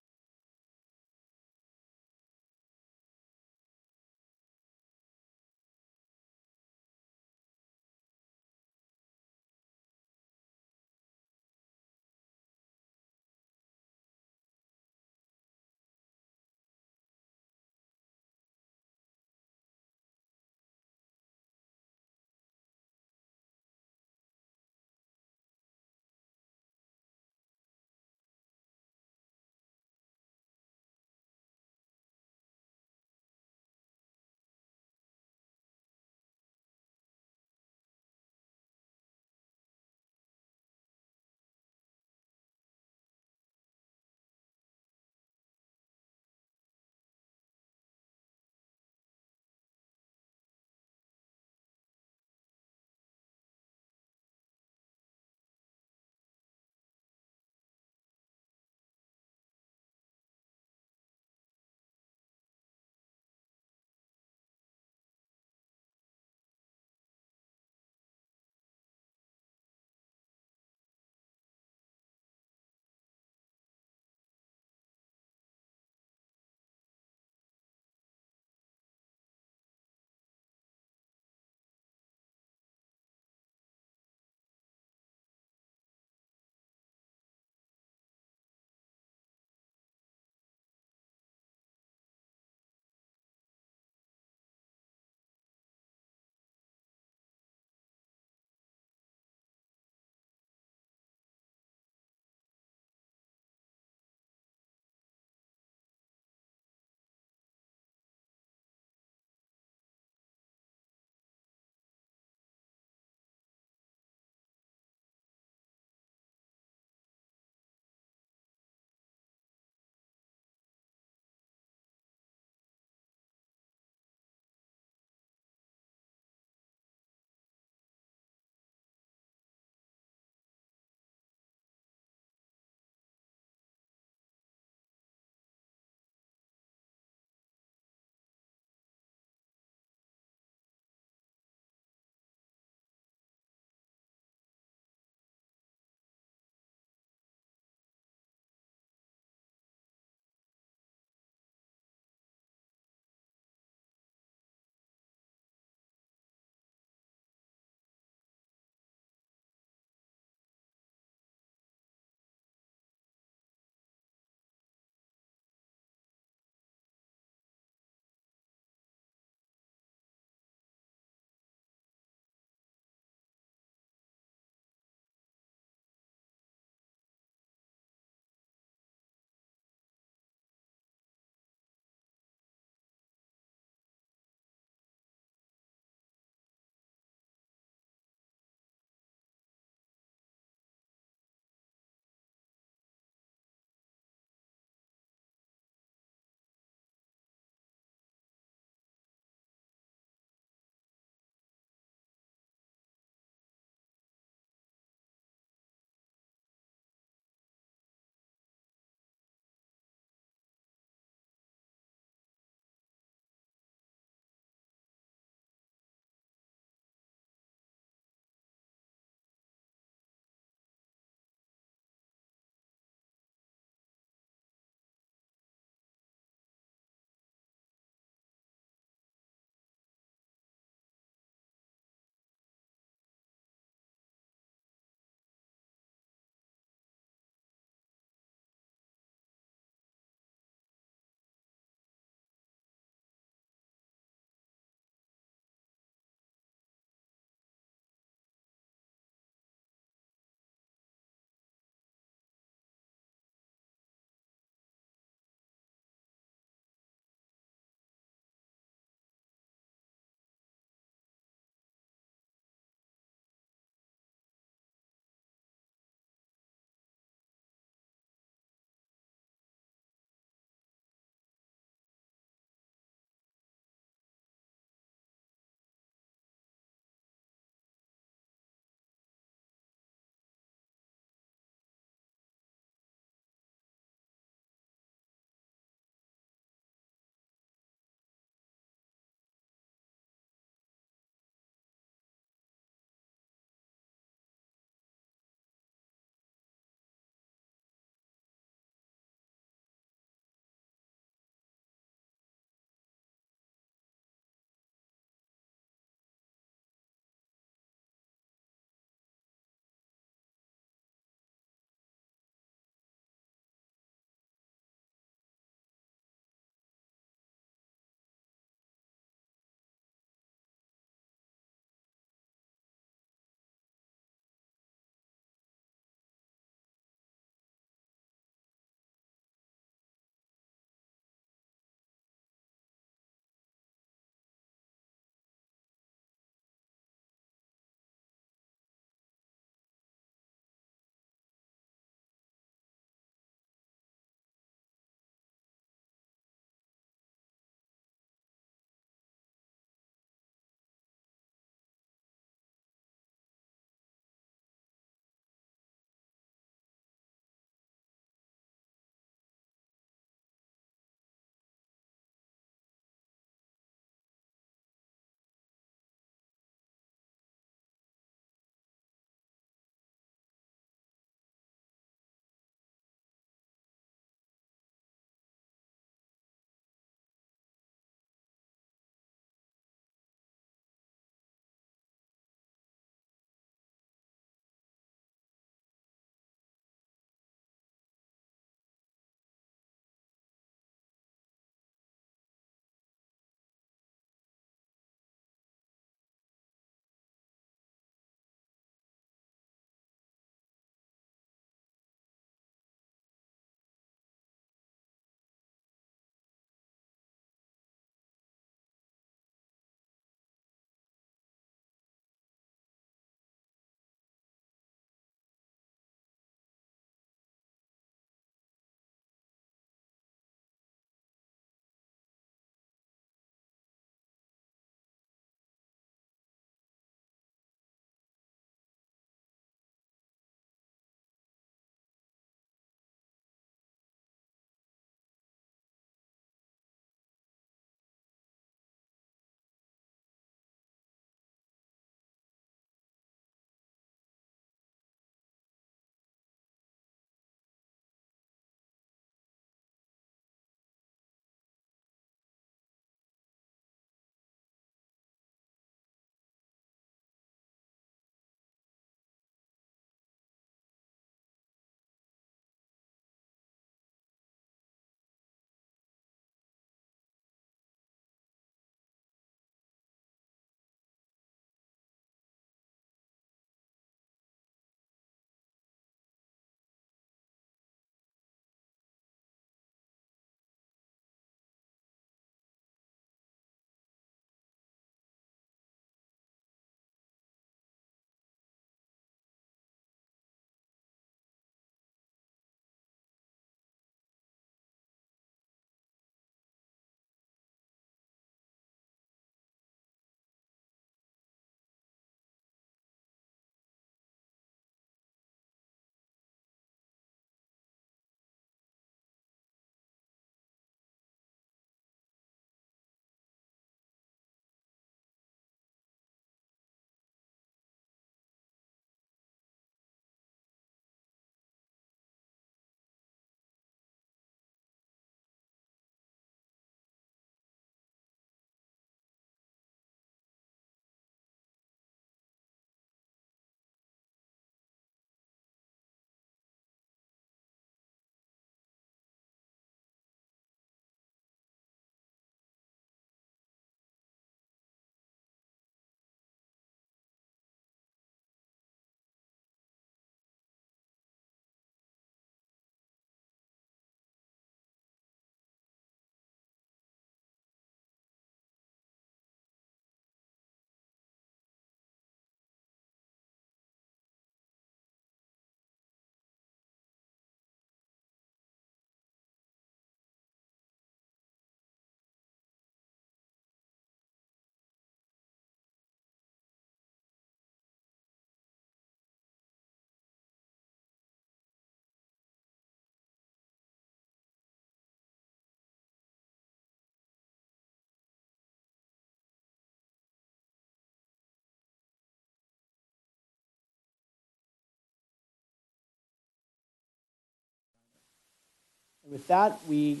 With that, we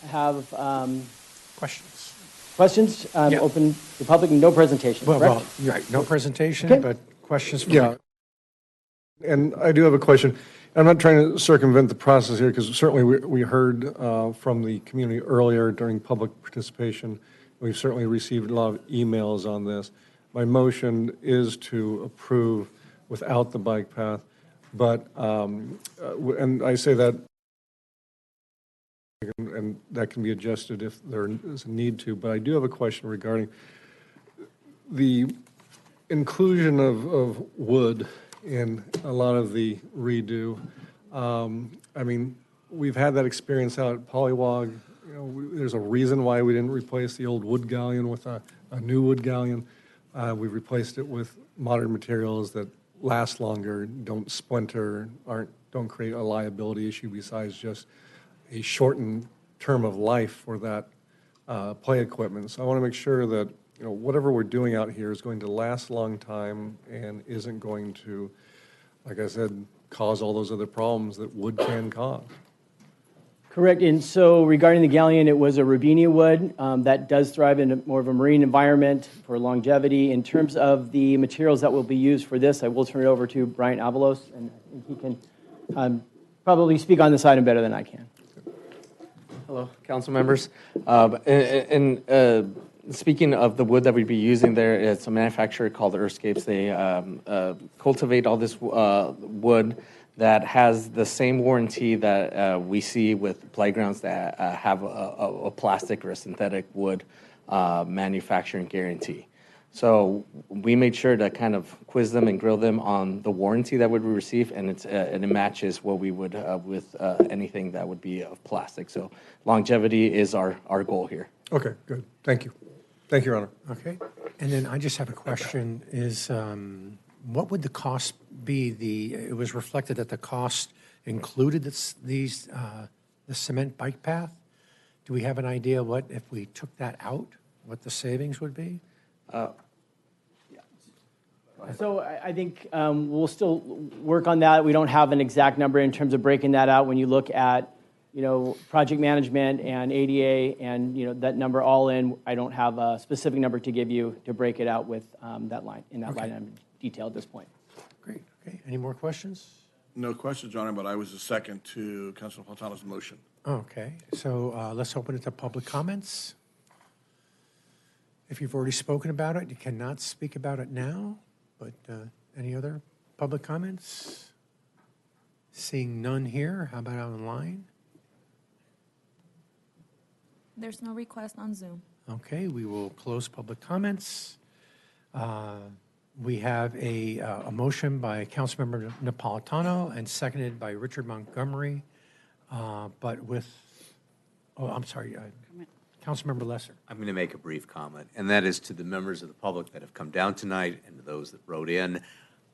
have Questions? questions. Yeah. Open to public, no presentation, Well, correct? you're right, no presentation, Okay. but questions from Yeah. And I do have a question. I'm not trying to circumvent the process here, because certainly we heard from the community earlier during public participation. We've certainly received a lot of emails on this. My motion is to approve without the bike path, but, and I say that, and that can be adjusted if there is a need to, but I do have a question regarding the inclusion of wood in a lot of the redo. I mean, we've had that experience out at Polywog. You know, there's a reason why we didn't replace the old wood galleon with a new wood galleon. We replaced it with modern materials that last longer, don't splinter, don't create a liability issue besides just a shortened term of life for that play equipment. So I want to make sure that, you know, whatever we're doing out here is going to last a long time and isn't going to, like I said, cause all those other problems that wood can cause. Correct. And so regarding the galleon, it was a Robinia wood that does thrive in more of a marine environment for longevity. In terms of the materials that will be used for this, I will turn it over to Brian Avalos, and he can probably speak on this item better than I can. Hello, council members. Speaking of the wood that we'd be using there, it's a manufacturer called Earthscapes. They cultivate all this wood that has the same warranty that we see with playgrounds that have a plastic or a synthetic wood manufacturing guarantee. So we made sure to kind of quiz them and grill them on the warranty that would we receive, and it matches what we would with anything that would be of plastic. So longevity is our goal here. Okay, good. Thank you. Thank you, Your Honor. Okay. And then I just have a question is, what would the cost be? It was reflected that the cost included the cement bike path. Do we have an idea what, if we took that out, what the savings would be? So I think we'll still work on that. We don't have an exact number in terms of breaking that out. When you look at, you know, project management and ADA and, you know, that number all in, I don't have a specific number to give you to break it out with that line, in that line item detail at this point. Great. Okay. Any more questions? No questions, Your Honor, but I was the second to Councilor Napolitano's motion. Okay. So let's open it to public comments. If you've already spoken about it, you cannot speak about it now, but any other public comments? Seeing none here, how about online? There's no request on Zoom. Okay, we will close public comments. We have a motion by Councilmember Napolitano and seconded by Richard Montgomery, but with, I'm sorry, Councilmember Lesser. I'm going to make a brief comment, and that is to the members of the public that have come down tonight and to those that wrote in.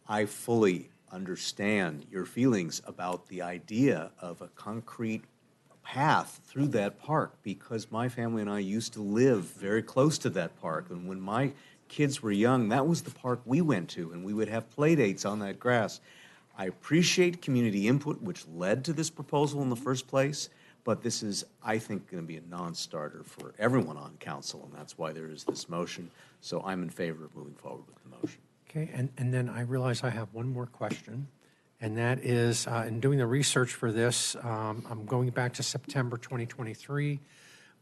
I fully understand your feelings about the idea of a concrete path through that park, because my family and I used to live very close to that park, and when my kids were young, that was the park we went to, and we would have play dates on that grass. I appreciate community input, which led to this proposal in the first place, but this is, I think, going to be a non-starter for everyone on council, and that's why there is this motion. So I'm in favor of moving forward with the motion. Okay, and then I realize I have one more question, and that is, in doing the research for this, I'm going back to September 2023,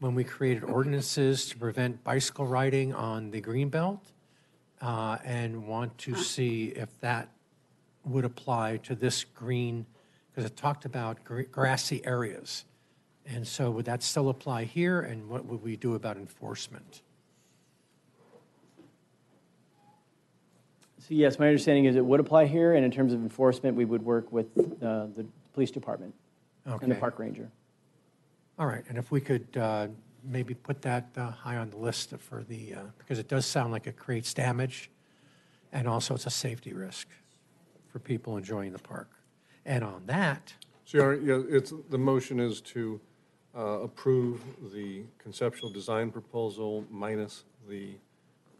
when we created ordinances to prevent bicycle riding on the Greenbelt, and want to see if that would apply to this green, because it talked about grassy areas. And so would that still apply here, and what would we do about enforcement? So yes, my understanding is it would apply here, and in terms of enforcement, we would work with the police department and the park ranger. All right, and if we could maybe put that high on the list for the, because it does sound like it creates damage, and also it's a safety risk for people enjoying the park. And on that. So, yeah, the motion is to approve the conceptual design proposal minus the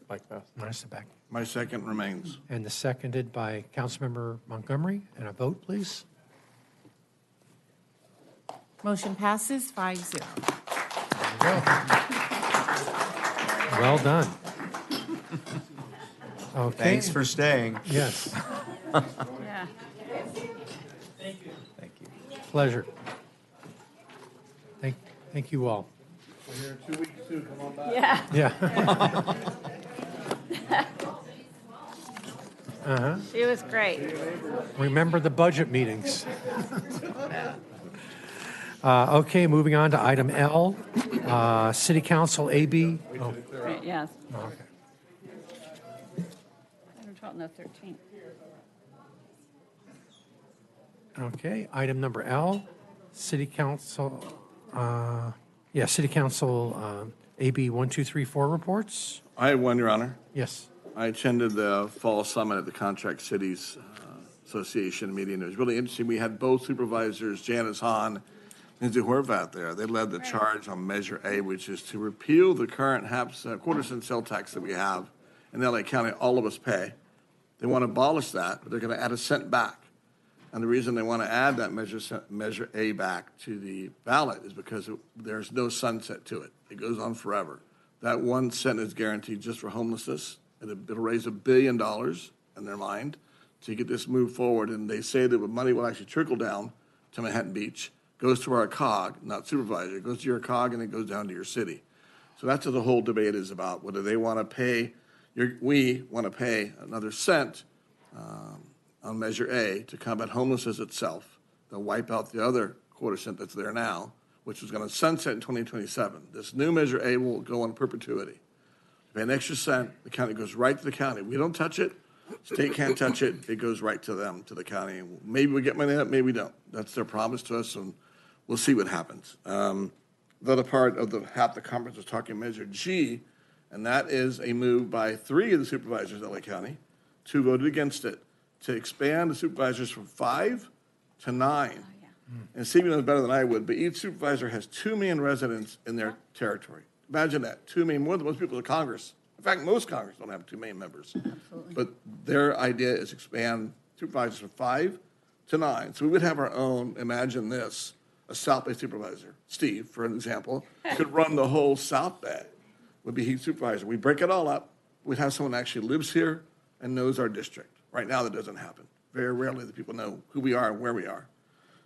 bike path. Minus the back. My second remains. And the seconded by Councilmember Montgomery. And a vote, please. Motion passes 5-0. Well done. Okay. Thanks for staying. Yes. Yeah. Thank you. Pleasure. Thank you all. We're here in 2 weeks too, come on back. Yeah. Yeah. Uh-huh. She was great. Remember the budget meetings. Okay, moving on to item L, City Council AB. Oh, Right, yes. okay. Item 12, no, 13. Okay, item number L, City Council, City Council AB 1234 reports. I have one, Your Honor. Yes. I attended the fall summit at the Contract Cities Association meeting. It was really interesting. We had both supervisors, Janice Hahn and Howorth out there. They led the charge on Measure A, which is to repeal the current quarter-cent sale tax that we have in LA County, all of us pay. They want to abolish that, but they're going to add a cent back. And the reason they want to add that Measure A back to the ballot is because there's no sunset to it. It goes on forever. That 1 cent is guaranteed just for homelessness. It'll raise $1 billion in their mind to get this moved forward. And they say that the money will actually trickle down to Manhattan Beach, goes to our COG, not supervisor. It goes to your COG and it goes down to your city. So that's what the whole debate is about, whether they want to pay, we want to pay another cent on Measure A to combat homelessness itself. They'll wipe out the other quarter cent that's there now, which is going to sunset in 2027. This new Measure A will go on perpetuity. Pay an extra cent, the county goes right to the county. We don't touch it. State can't touch it. It goes right to them, to the county. Maybe we get money out, maybe we don't. That's their promise to us, and we'll see what happens. The other part of half the conference was talking Measure G, and that is a move by 3 of the supervisors in LA County. 2 voted against it, to expand the supervisors from 5 to 9. Oh, yeah. And Stevie knows better than I would, but each supervisor has 2 million residents in their territory. Imagine that, 2 million, more than most people in Congress. In fact, most Congress don't have 2 million members. Absolutely. But their idea is expand supervisors from 5 to 9. So we would have our own, imagine this, a South Bay supervisor. Steve, for an example, could run the whole South Bay, would be his supervisor. We break it all up. We'd have someone that actually lives here and knows our district. Right now, that doesn't happen. Very rarely do people know who we are and where we are.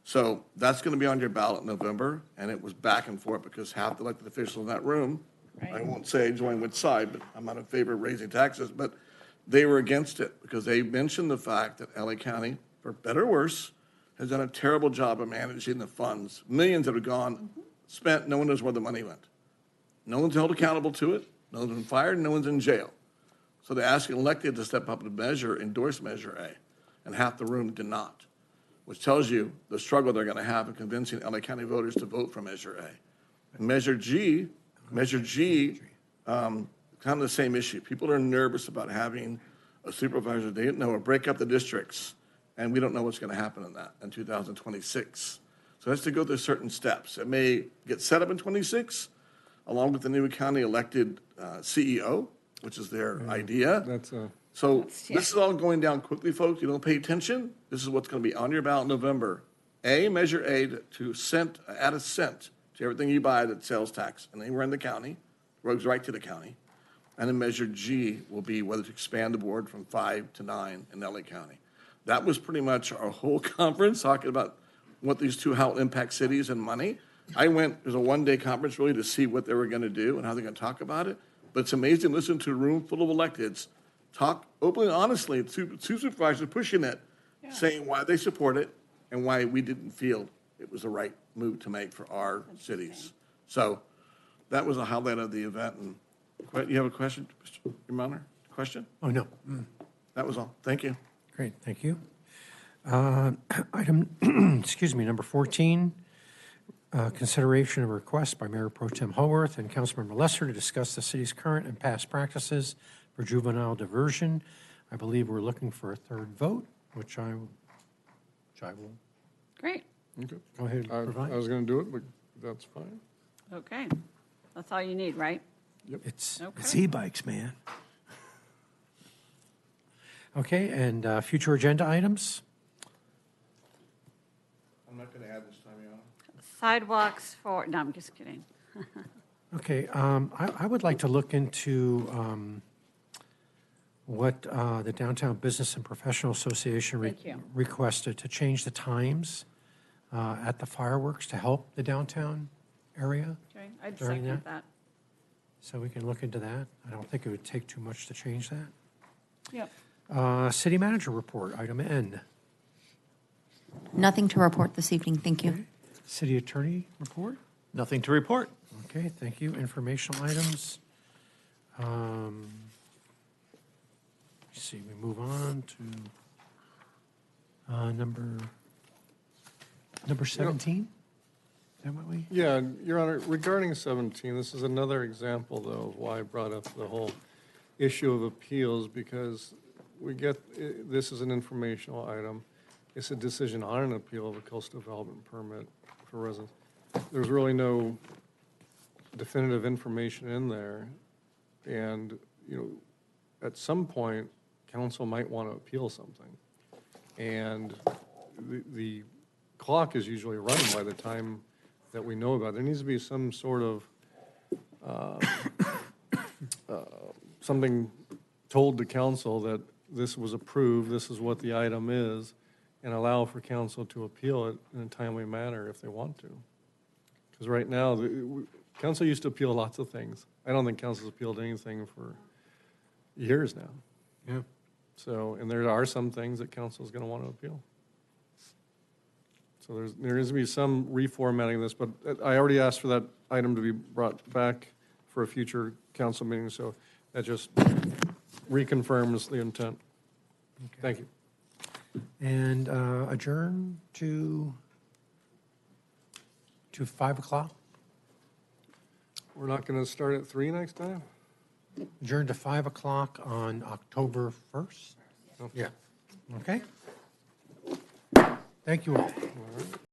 So that's going to be on your ballot in November, and it was back and forth because half the elected officials in that room, I won't say join which side, but I'm not in favor of raising taxes, but they were against it because they mentioned the fact that LA County, for better or worse, has done a terrible job of managing the funds. Millions that have gone, spent, no one knows where the money went. No one's held accountable to it, no one's been fired, no one's in jail. So they're asking elected to step up and endorse Measure A, and half the room did not, which tells you the struggle they're going to have in convincing LA County voters to vote for Measure A. And Measure G, kind of the same issue. People are nervous about having a supervisor they didn't know or break up the districts, and we don't know what's going to happen in that in 2026. So it has to go through certain steps. It may get set up in 26, along with the new county elected CEO, which is their idea. So this is all going down quickly, folks. You don't pay attention. This is what's going to be on your ballot in November. Measure A to add a cent to everything you buy that sales tax. And anywhere in the county, goes right to the county. And then Measure G will be whether to expand the board from 5 to 9 in LA County. That was pretty much our whole conference, talking about what these two, how it impact cities and money. It was a one-day conference really to see what they were going to do and how they're going to talk about it. But it's amazing to listen to a room full of electeds talk openly and honestly, two supervisors pushing it, saying why they support it and why we didn't feel it was the right move to make for our cities. So that was a highlight of the event. And you have a question, Your Honor? Question? Oh, no. That was all. Thank you. Great, thank you. Item, excuse me, number 14, consideration of a request by Mayor Pro Tem Howorth and Councilmember Lesser to discuss the city's current and past practices for juvenile diversion. I believe we're looking for a third vote, which I will Great. Okay. go ahead and provide. I was going to do it, but that's fine. Okay. That's all you need, right? Yep. It's Okay. e-bikes, man. Okay, and future agenda items? I'm not going to add this time, Your Honor. sidewalks for, no, I'm just kidding. Okay, I would like to look into what the Downtown Business and Professional Association Thank you. requested to change the times at the fireworks to help the downtown area. Okay, I'd during second that. So we can look into that. I don't think it would take too much to change that. Yep. City Manager Report, item N. Nothing to report this evening, thank you. City Attorney Report? Nothing to report. Okay, thank you. Informational items. Let's see, we move on to number 17? Is that what we? Yeah, Your Honor, regarding 17, this is another example, though, of why I brought up the whole issue of appeals, because we get, this is an informational item. It's a decision on an appeal of a coastal development permit for residents. There's really no definitive information in there, and, you know, at some point, council might want to appeal something. And the clock is usually running by the time that we know about it. There needs to be some sort of, something told to council that this was approved, this is what the item is, and allow for council to appeal it in a timely manner if they want to. Because right now, council used to appeal lots of things. I don't think council's appealed anything for years now. Yeah. So, and there are some things that council is going to want to appeal. So there needs to be some reformatting of this, but I already asked for that item to be brought back for a future council meeting, so that just reconfirms the intent. Thank you. And adjourn to 5 o'clock? We're not going to start at 3 next time? Adjourn to 5 o'clock on October 1st? Yeah. Okay? Thank you all.